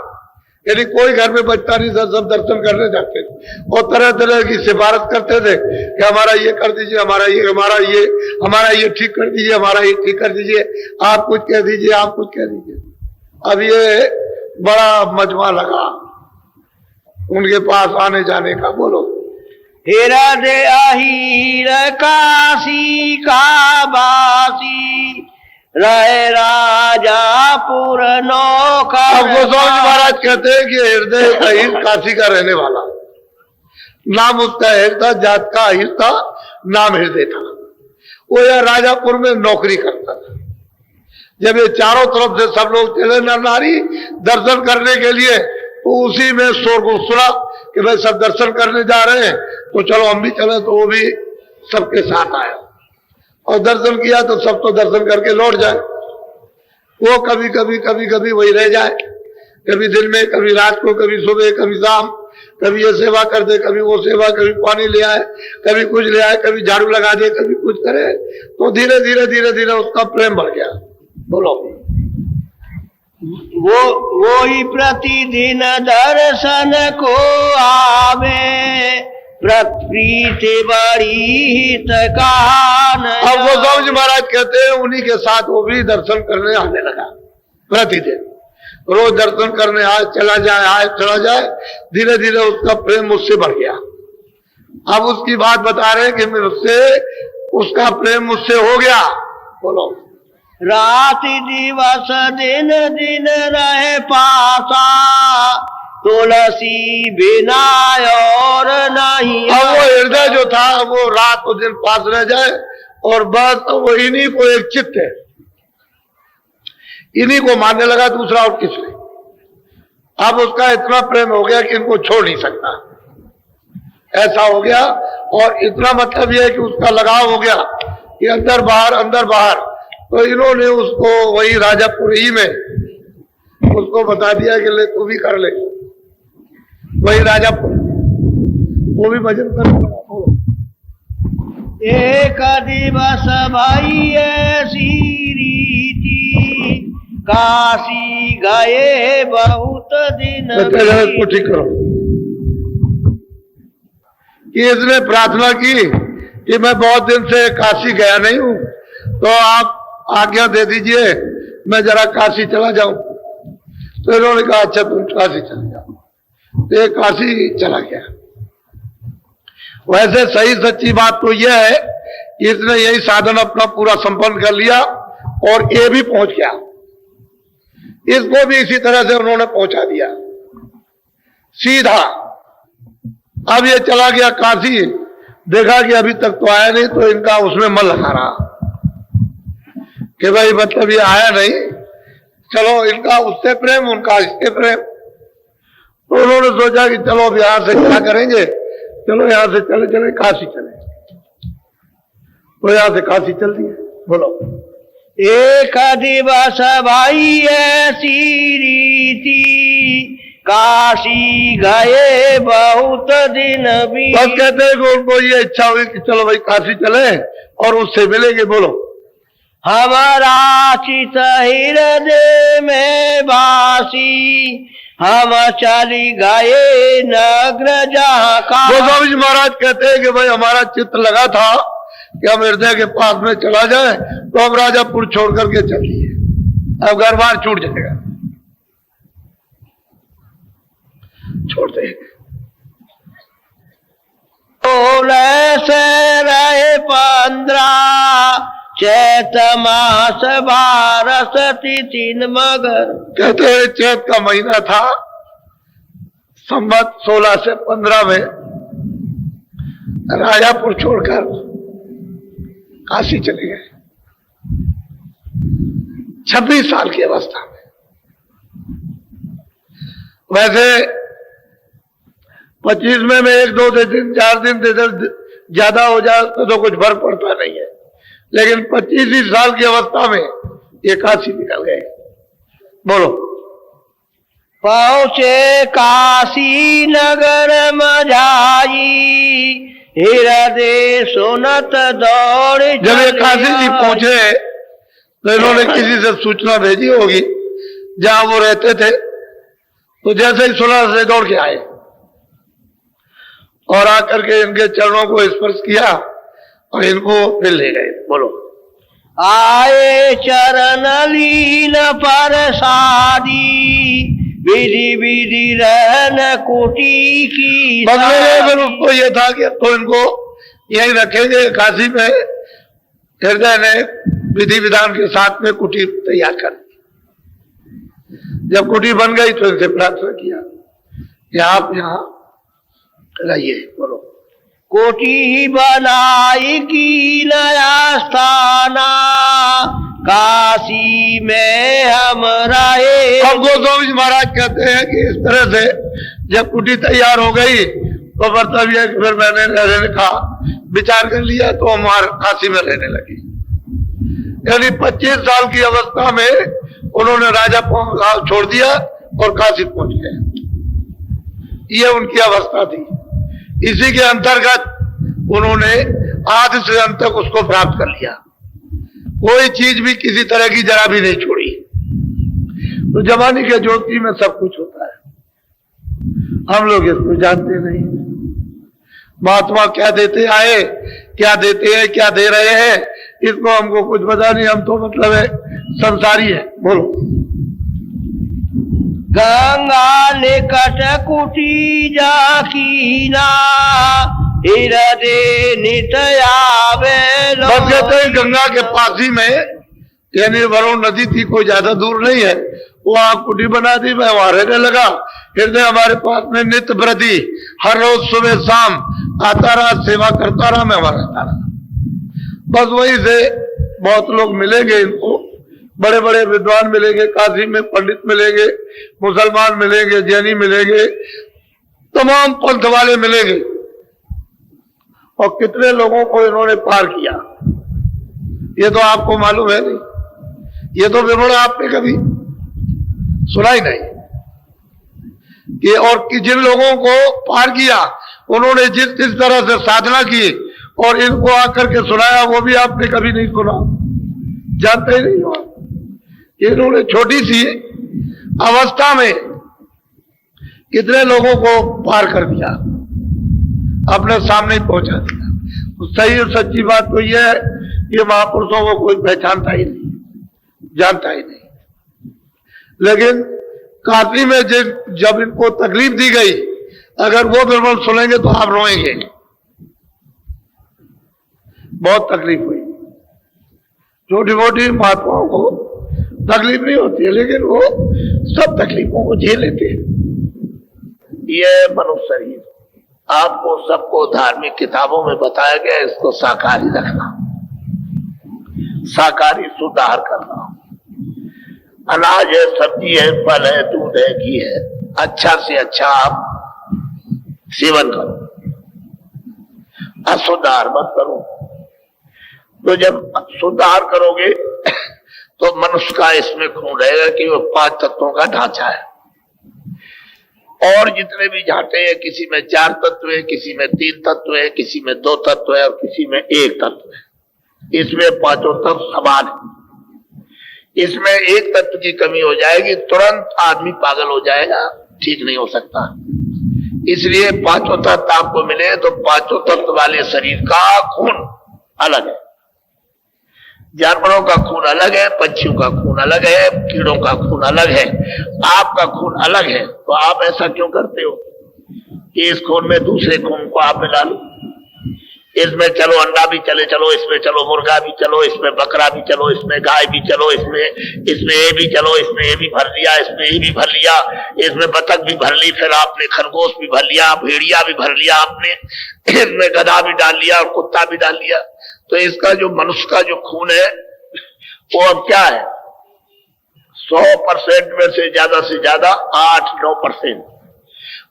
यानी कोई घर में बच्चा नहीं था, सब दर्शन करने जाते थे और तरह तरह की सिफारिश करते थे कि हमारा ये कर दीजिए, हमारा ये ठीक कर दीजिए, हमारा ये ठीक कर दीजिए, आप कुछ कह दीजिए, आप कुछ कह दीजिए। अब ये बड़ा मजमा लगा उनके पास आने जाने का। बोलो। हृदय अहीर काशी का बासी, रहे राजापुर नौका। अब गोस्वामी महाराज कहते हैं कि हृदय अहीर काशी का रहने वाला, नाम उसका अहीर था, जात का अहीर था, नाम हृदय था। वो यह राजापुर में नौकरी करता था। जब ये चारों तरफ से सब लोग चले नर नारी दर्शन करने के लिए, तो उसी में शोर को सुना कि भाई सब दर्शन करने जा रहे हैं, तो चलो हम भी चले। तो वो भी सबके साथ आया और दर्शन किया, तो सब तो दर्शन करके लौट जाए, वो कभी कभी वही रह जाए, कभी दिन में, कभी रात को, कभी सुबह, कभी शाम, कभी ये सेवा कर दे, कभी वो सेवा, कभी पानी ले आए, कभी कुछ ले आए, कभी झाड़ू लगा दे, कभी कुछ करे। तो धीरे धीरे उसका प्रेम बढ़ गया। बोलो। वो ही प्रतिदिन दर्शन को आवे, प्रीति बड़ी हित कान। अब गोस्वामी जी महाराज कहते हैं उन्हीं के साथ वो भी दर्शन करने आने लगा। प्रतिदिन रोज दर्शन करने आए, चला जाए, धीरे धीरे उसका प्रेम मुझसे बढ़ गया। अब उसकी बात बता रहे कि मुझसे उसका प्रेम मुझसे हो गया। बोलो। रात दिवस दिन दिन रहे पासा, तुलसी बिना और नहीं। अब वो हृदय जो था वो रात और दिन पास रह जाए, और बस वो इन्हीं को एक चित्त है, इन्हीं को मानने लगा, दूसरा और किस नहीं। अब उसका इतना प्रेम हो गया कि इनको छोड़ नहीं सकता, ऐसा हो गया। और इतना मतलब यह है कि उसका लगाव हो गया कि अंदर बाहर। तो इन्होंने उसको वही राजापुर ही में उसको बता दिया कि ले तू भी कर ले, वही राजापुर, वो भी भजन कर। एक दिवस भाई ऐसी रीति, काशी गए बहुत दिन। इसको ठीक करो कि इसने प्रार्थना की कि मैं बहुत दिन से काशी गया नहीं हूं, तो आप आज्ञा दे दीजिए मैं जरा काशी चला जाऊं। तो इन्होंने कहा अच्छा तुम काशी चले जाओ। तो ये काशी चला गया। वैसे सही सच्ची बात तो यह है कि इसने यही साधन अपना पूरा संपन्न कर लिया और ये भी पहुंच गया। इसको भी इसी तरह से उन्होंने पहुंचा दिया सीधा। अब ये चला गया काशी, देखा कि अभी तक तो आया नहीं, तो इनका उसमें मन लगा रहा कि भाई मतलब ये आया नहीं, चलो इनका उससे प्रेम उनका इससे प्रेम। तो उन्होंने सोचा कि चलो अब यहां से क्या करेंगे, चलो यहां से चले चले काशी चले। तो यहां से काशी चल दिए। बोलो। एक दिवस भाई ऐसी रीति, काशी गए बहुत दिन भी। बस कहते हैं कि उनको ये इच्छा हुई कि चलो भाई काशी चले और उससे मिलेंगे। बोलो। हमारा चित हृदय में बासी, हम चली गए नग्न जहाँ का। गोस्वामी जी महाराज कहते हैं कि भाई हमारा चित्त लगा था कि हम हृदय के पास में चला जाए, तो हम राजापुर छोड़ करके चलिए, अब घर बार छूट जाएगा। छोड़ते से रहे 15 चैत मास 12 तिथि मगर। कहते हैं चैत का महीना था, संवत 16 से 15 में राजापुर छोड़कर काशी चले गए 26 साल की अवस्था में। वैसे 25 में 1-2 दिन 4 दिन ज्यादा हो जाए तो कुछ फर्क पड़ता नहीं है, लेकिन 25 साल की अवस्था में ये काशी निकल गए। बोलो। पहुंचे काशी नगर मझाई, हृदय सुनत दौड़। जब ये काशी जी पहुंचे तो इन्होंने किसी से सूचना भेजी होगी जहां वो रहते थे, तो जैसे ही सुना से दौड़ के आए और आकर के इनके चरणों को स्पर्श किया और इनको फिर ले गए। बोलो। आए चरण लीन पर शादी, विधि विधि रहन कुटी की। बदले फिर उसको ये था कि तो इनको यही रखेंगे काशी में, हृदय ने विधि विधान के साथ में कुटी तैयार कर। जब कुटी बन गई तो इनसे प्रार्थना किया कि आप यहाँ रहिए। बोलो। कोठी बनाई की नया स्थाना, काशी में हम रहे। अब गोस्वामी जी महाराज कहते हैं कि इस तरह से जब कुटी तैयार हो गई तो मतलब यह फिर मैंने रहने का विचार कर लिया, तो हमारे काशी में रहने लगी। यानी 25 साल की अवस्था में उन्होंने राजा छोड़ दिया और काशी पहुंच गए। ये उनकी अवस्था थी। इसी के अंतर्गत उन्होंने आदि से अंत तक उसको प्राप्त कर लिया, कोई चीज भी किसी तरह की जरा भी नहीं छोड़ी। तो जवानी के ज्योति में सब कुछ होता है, हम लोग इसको जानते नहीं। महात्मा क्या देते आए, क्या देते हैं, क्या दे रहे हैं, इसको हमको कुछ पता नहीं। हम तो मतलब है संसारी है। बोलो। गंगा निकट कुटी जाकीना, हृदय नित आवे। बस कहते हैं गंगा के पास ही में, यानी वरुण नदी थी, कोई ज्यादा दूर नहीं है, वहां कुटी बना दी, मैं वहां रहने लगा। हृदय हमारे पास में नित्य प्रति हर रोज सुबह शाम आता रहा, सेवा करता रहा, मैं वहां रहता रहा। बस वहीं से बहुत लोग मिलेंगे इनको, बड़े बड़े विद्वान मिलेंगे, काशी में पंडित मिलेंगे, मुसलमान मिलेंगे, जैनी मिलेंगे, तमाम पंथ वाले मिलेंगे। और कितने लोगों को इन्होंने पार किया ये तो आपको मालूम है नहीं, ये तो विवरण आपने कभी सुना ही नहीं कि। और कि जिन लोगों को पार किया उन्होंने जिस जिस तरह से साधना की और इनको आकर के सुनाया, वो भी आपने कभी नहीं सुना, जानते ही नहीं हो। इन्होंने छोटी सी अवस्था में कितने लोगों को पार कर दिया, अपने सामने पहुंचा दिया। सही और सच्ची बात तो यह है कि महापुरुषों को कोई पहचानता ही नहीं, जानता ही नहीं। लेकिन काशी में जब इनको तकलीफ दी गई, अगर वो बिल्कुल सुनेंगे तो आप रोएंगे। बहुत तकलीफ हुई। छोटी मोटी महात्माओं को तकलीफ नहीं होती है, लेकिन वो सब तकलीफों को झेल लेते हैं। ये मनुष्य शरीर आपको सबको धार्मिक किताबों में बताया गया, इसको साकारी रखना, साकारी सुधार करना। अनाज है, सब्जी है, फल है, दूध है, घी है, अच्छा से अच्छा आप सेवन करो, असुधार मत करो। तो जब सुधार करोगे तो मनुष्य का इसमें खून रहेगा कि वो 5 तत्वों का ढांचा है। और जितने भी झाटे हैं, किसी में 4 तत्व है, किसी में 3 तत्व है, किसी में 2 तत्व है और किसी में 1 तत्व है। इसमें 5 तत्व समान है। इसमें 1 तत्व की कमी हो जाएगी, तुरंत आदमी पागल हो जाएगा, ठीक नहीं हो सकता। इसलिए 5 तत्व आपको मिले तो 5 तत्व वाले शरीर का खून अलग है। जानवरों का खून अलग है, पंछियों का खून अलग है, कीड़ों का खून अलग है, आपका खून अलग है। तो आप ऐसा क्यों करते हो कि इस खून में दूसरे खून को आप मिला लो? इसमें चलो अंडा भी चले चलो, इसमें चलो मुर्गा भी चलो, इसमें बकरा भी चलो, इसमें गाय भी चलो, इसमें ये भी चलो, इसमें ये भी भर लिया, इसमें ये भी भर लिया, इसमें बतख भी भर ली, फिर आपने खरगोश भी भर लिया, भेड़िया भी भर लिया आपने, इसमें गधा भी डाल लिया और कुत्ता भी डाल लिया। तो इसका जो मनुष्य का जो खून है वो अब क्या है? 100% में से ज्यादा 8-9%।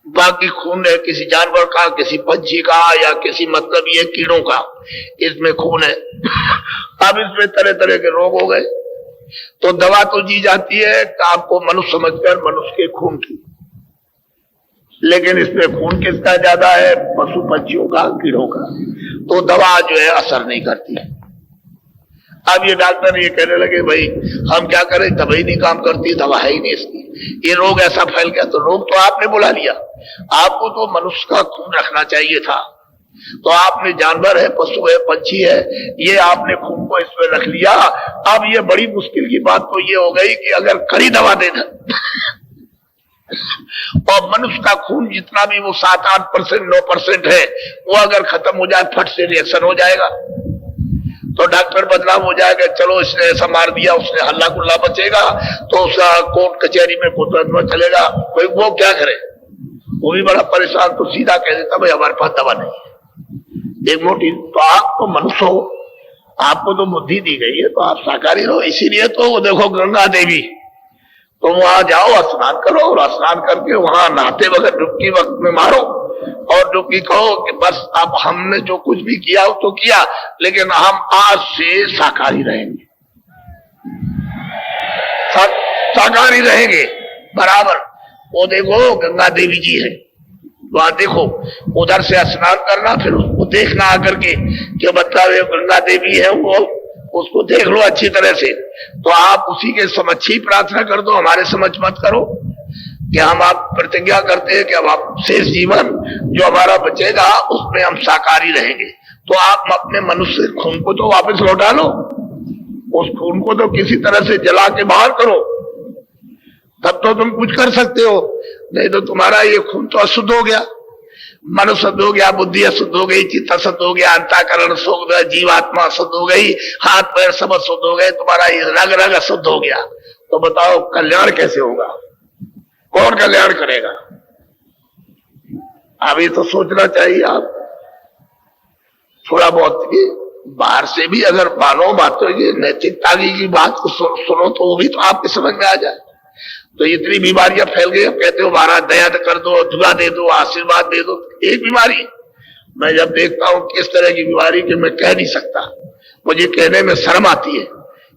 बाकी खून है किसी जानवर का, किसी पंछी का, या किसी मतलब ये कीड़ों का, इसमें खून है। अब इसमें तरह तरह के रोग हो गए। तो दवा तो दी जाती है आपको मनुष्य समझकर, मनुष्य के खून की, लेकिन इसमें खून किसका ज्यादा है? पशु पंछियों का, कीड़ों का। तो दवा जो है असर नहीं करती है। अब ये डॉक्टर ये कहने लगे भाई हम क्या करें, दवाई नहीं काम करती, दवा है ही नहीं इसकी, ये रोग ऐसा फैल गया। तो रोग तो आपने बुला लिया, आपको तो मनुष्य का खून रखना चाहिए था। तो आपने जानवर है, पशु है, पंछी है, ये आपने खून को इसमें रख लिया। अब ये बड़ी मुश्किल की बात तो ये हो गई कि अगर कड़ी दवा दे दें और मनुष्य का खून जितना भी वो 7-8%, 9% है, वो अगर खत्म हो जाए, फट से रिएक्शन हो जाएगा, तो डॉक्टर बदनाम हो जाएगा। चलो इसने ऐसा मार दिया, उसने हल्ला गुल्ला बचेगा, तो उसका कोर्ट कचहरी में मुकदमा चलेगा। कोई वो क्या करे, वो भी बड़ा परेशान, तो सीधा कह देता भाई हमारे पास दवा नहीं है। एक मोटी तो आप तो मनुष्य हो, आपको तो बुद्धि दी गई है, तो आप साकारी रहो। इसीलिए तो वो देखो गंगा देवी, तो वहां जाओ, स्नान करो, और स्नान करके वहां नहाते वक्त डुबकी वक्त में मारो और डुबकी कहो कि बस अब हमने जो कुछ भी किया वो तो किया, लेकिन हम आज से साकारी रहेंगे, साकारी रहेंगे बराबर। वो देखो गंगा देवी जी है, वहां देखो, उधर से स्नान करना, फिर उसको देखना आकर के कि मतलब गंगा देवी है, वो उसको देख लो अच्छी तरह से। तो आप उसी के समक्ष ही प्रार्थना कर दो, हमारे समझ मत करो कि हम आप प्रतिज्ञा करते हैं कि अब आप शेष जीवन जो हमारा बचेगा उसमें हम साकारी रहेंगे। तो आप अपने मनुष्य खून को तो वापस लौटा लो, उस खून को तो किसी तरह से जला के बाहर करो, तब तो तुम कुछ कर सकते हो। नहीं तो तुम्हारा ये खून तो अशुद्ध हो गया, मन शुद्ध हो गया, बुद्धि अशुद्ध हो गई, चित्त अशुद्ध हो गया, अंतःकरण अशुद्ध हो गया, जीवात्मा अशुद्ध हो गई, हाथ पैर सब अशुद्ध हो गए, तुम्हारा ये रग रग अशुद्ध हो गया। तो बताओ कल्याण कैसे होगा? कौन कल्याण करेगा? अभी तो सोचना चाहिए आप थोड़ा बहुत कि बाहर से भी अगर मानो बातों की नैतिकता की बात को सुनो तो वो भी तो आपके समझ में आ जाए। तो इतनी बीमारियां फैल गई, अब कहते हो महाराज दया कर दो, दुआ दे दो, आशीर्वाद दे दो। एक बीमारी मैं जब देखता हूं किस तरह की बीमारी कि मैं कह नहीं सकता, मुझे कहने में शर्म आती है।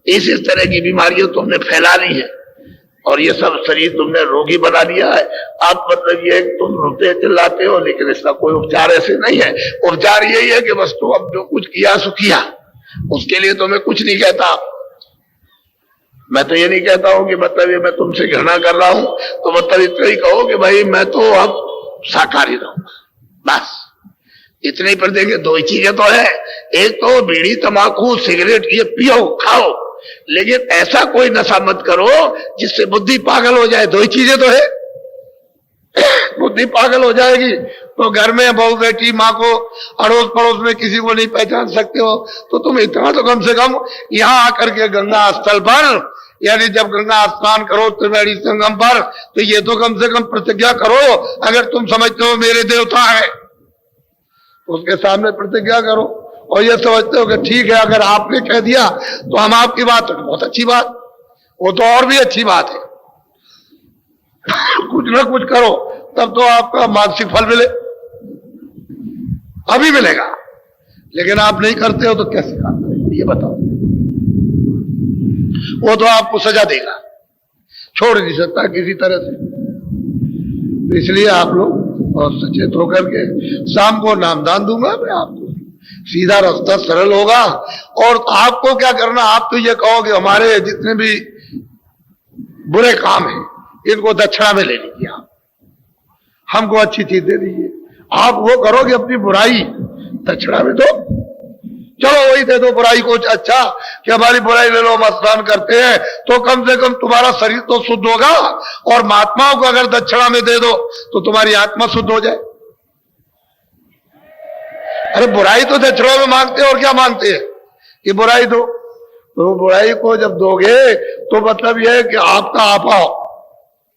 इस तरह की बीमारियां तुमने फैला ली है और ये सब शरीर तुमने रोगी बना लिया है। अब मतलब ये तुम रोते चिल्लाते हो, लेकिन इसका कोई उपचार ऐसे नहीं है। उपचार यही है कि बस तुम अब जो कुछ किया सो किया, उसके लिए तो मैं कुछ नहीं कहता। मैं तो ये नहीं कहता हूं कि मतलब ये मैं तुमसे घृणा कर रहा हूं, तो मतलब इतना ही कहो कि भाई मैं तो अब साकारी रहूंगा, बस इतने पर। देखिए 2 ही चीजें तो है, एक तो बीड़ी तंबाकू सिगरेट ये पियो खाओ, लेकिन ऐसा कोई नशा मत करो जिससे बुद्धि पागल हो जाए। दो ही चीजें तो है, बुद्धि पागल हो जाएगी तो घर में बहू बेटी माँ को अड़ोस पड़ोस में किसी को नहीं पहचान सकते हो, तो तुम इतना तो कम से कम यहाँ आकर के गंगा स्थल पर, यानी जब गंगा स्नान करो त्रिवेणी संगम पर, तो ये तो कम से कम प्रतिज्ञा करो। अगर तुम समझते हो मेरे देवता है, उसके सामने प्रतिज्ञा करो। और ये समझते हो कि ठीक है अगर आपने कह दिया तो हम आपकी बात, तो बहुत अच्छी बात, वो तो और भी अच्छी बात है। कुछ ना कुछ करो तब तो आपका मानसिक फल मिले, अभी मिलेगा। लेकिन आप नहीं करते हो तो कैसे काम करेंगे ये बताओ। वो तो आपको सजा देगा, छोड़ नहीं सकता किसी तरह से। तो इसलिए आप लोग बहुत सचेत होकर के, शाम को नामदान दूंगा मैं आपको, सीधा रास्ता सरल होगा। और आपको क्या करना, आप तो ये कहोगे हमारे जितने भी बुरे काम हैं इनको दक्षिणा में ले लीजिए, आप हमको अच्छी चीज दे दीजिए। आप वो करोगे अपनी बुराई दक्षिणा में दो, चलो वही दे दो बुराई को। अच्छा कि हमारी बुराई ले लो, हम स्नान करते हैं, तो कम से कम तुम्हारा शरीर तो शुद्ध होगा। और महात्माओं को अगर दक्षिणा में दे दो तो तुम्हारी आत्मा शुद्ध हो जाए। अरे बुराई तो दक्षिणा में मांगते हैं, और क्या मांगते हैं कि बुराई दो। तो बुराई को जब दोगे तो मतलब यह है कि आपका आपा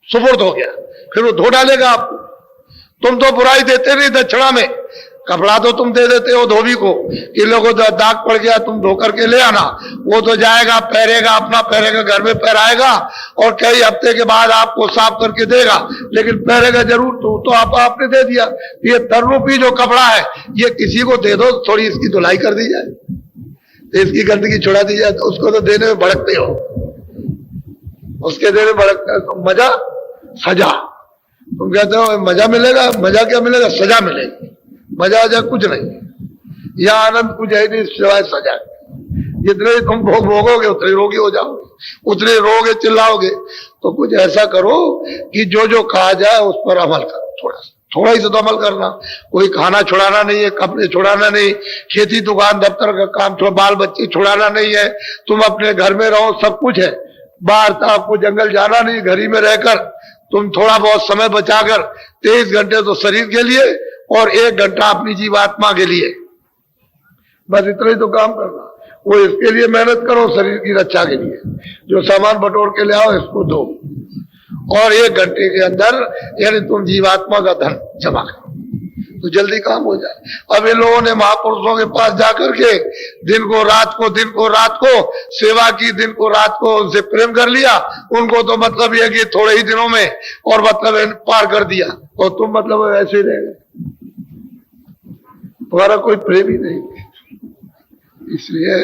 सुपुर्द हो गया, फिर वो धो डालेगा आपको। तुम तो बुराई देते नहीं दक्षिणा में, कपड़ा तो तुम दे देते हो धोबी को कि लोगों को दाग पड़ गया तुम धो करके ले आना। वो तो जाएगा पहरेगा, अपना पहरेगा, घर में पहराएगा और कई हफ्ते के बाद आपको साफ करके देगा, लेकिन पहरेगा जरूर। तो आपने दे दिया। ये तरूपी जो कपड़ा है ये किसी को दे दो, थोड़ी इसकी धुलाई कर दी जाए, इसकी गंदगी छुड़ा दी जाए, तो उसको तो देने में भड़कते हो, उसके देने में भड़कते हो। मजा सजा, तुम कहते हो मजा मिलेगा, मजा क्या मिलेगा, सजा मिलेगी। मजा वजा कुछ नहीं, यह आनंद कुछ है नहीं सिवाय सजा। जितने तुम भोग भोगोगे उतने रोगी हो जाओगे, उतने रोगे चिल्लाओगे। तो कुछ ऐसा करो कि जो जो कहा जाए उस पर अमल करो, थोड़ा ही से तो अमल करना। कोई खाना छुड़ाना नहीं है, कपड़े छुड़ाना नहीं, खेती दुकान दफ्तर का काम बाल बच्चे छुड़ाना नहीं है। तुम अपने घर में रहो, सब कुछ है। बाहर तो आपको जंगल जाना नहीं, घर ही में रहकर तुम थोड़ा बहुत समय बचाकर 23 घंटे तो शरीर के लिए और 1 घंटा अपनी जीवात्मा के लिए, बस इतना ही तो काम करना। वो इसके लिए मेहनत करो, शरीर की रक्षा के लिए। जो सामान बटोर के ले आओ इसको दो, और 1 घंटे के अंदर यानी तुम जीवात्मा का धन जमा करो, तो जल्दी काम हो जाए। अब इन लोगों ने महापुरुषों के पास जाकर के दिन को रात को सेवा की, दिन को रात को उनसे प्रेम कर लिया। उनको तो मतलब यह कि थोड़े ही दिनों में और मतलब पार कर दिया, और तुम मतलब ऐसे ही रह गए, तुम्हारा कोई प्रेम ही नहीं। इसलिए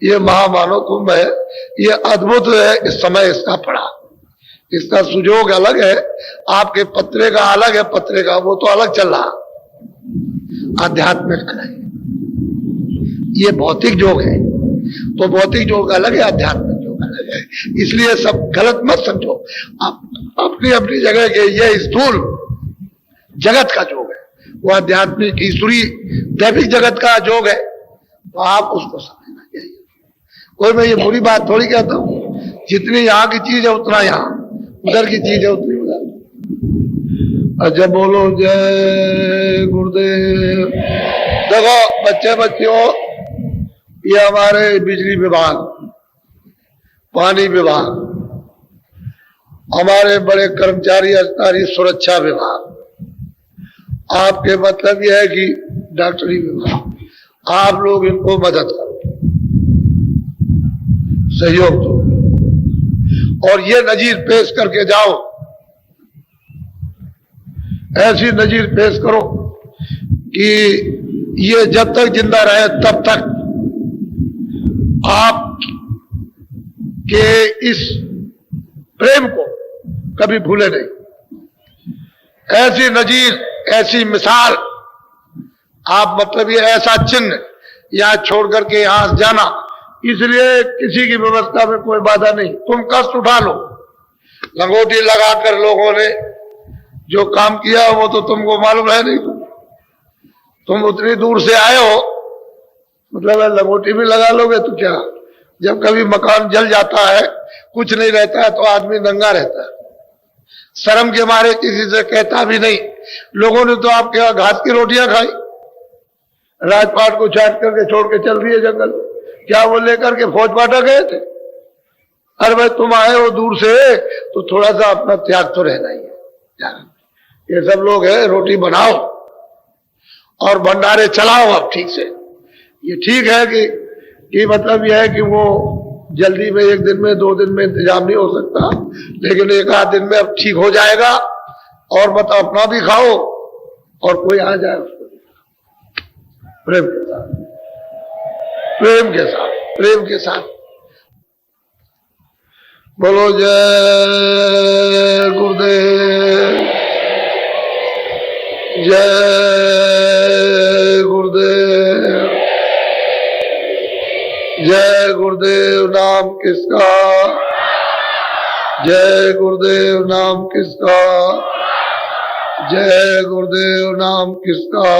ये महामानव कुंभ है, ये अद्भुत है। इस समय इसका पड़ा, इसका सुजोग अलग है, आपके पत्रे का अलग है, पत्रे का वो तो अलग चल रहा, आध्यात्मिक अलग है। ये भौतिक योग है, तो भौतिक योग अलग है, आध्यात्मिक योग अलग है। इसलिए सब गलत मत समझो, आप अपनी अपनी जगह के ये स्थूल जगत का योग है, वो आध्यात्मिक ईश्वरी दैविक जगत का योग है, तो आप उसको समझना चाहिए। कोई मैं ये बुरी बात थोड़ी कहता हूं, जितनी यहाँ की चीज है उतना यहाँ, उधर की चीज है उतनी उधर। अच्छा बोलो जय गुरुदेव। देखो बच्चे बच्चियों, ये हमारे बिजली विभाग, पानी विभाग, हमारे बड़े कर्मचारी अधिकारी सुरक्षा विभाग, आपके मतलब यह है कि डॉक्टरी विभाग, आप लोग इनको मदद करो, सहयोग दो, और ये नजीर पेश करके जाओ, ऐसी नजीर पेश करो कि ये जब तक जिंदा रहे तब तक आप के इस प्रेम को कभी भूले नहीं। ऐसी नजीर, ऐसी मिसाल, आप मतलब ये ऐसा चिन्ह यहां छोड़ करके यहां जाना। इसलिए किसी की व्यवस्था में कोई बाधा नहीं, तुम कष्ट उठा लो। लंगोटी लगाकर लोगों ने जो काम किया वो तो तुमको मालूम है नहीं, तुम उतनी दूर से आए हो, मतलब लंगोटी भी लगा लोगे तो क्या जब कभी मकान जल जाता है, कुछ नहीं रहता है, तो आदमी नंगा रहता है, शर्म के मारे किसी से कहता भी नहीं। लोगों ने तो आपके यहाँ घास की रोटियां खाई, राजपाट को छाट करके छोड़ के चल रही है जंगल। क्या वो लेकर के फौज पाटा गए थे? अरे भाई तुम आए हो दूर से तो थोड़ा सा अपना त्याग तो रहना ही है। ये सब लोग है, रोटी बनाओ और भंडारे चलाओ अब ठीक से। ये ठीक है कि मतलब यह है कि वो जल्दी में 1 दिन में 2 दिन में इंतजाम नहीं हो सकता, लेकिन 1 आध दिन में अब ठीक हो जाएगा। और मतलब अपना भी खाओ और कोई आ जाए उसको प्रेम के साथ, प्रेम के साथ, प्रेम के साथ। बोलो जय गुरुदेव, जय गुरुदेव, जय गुरुदेव नाम किसका, जय गुरुदेव नाम किसका, जय गुरुदेव नाम किसका।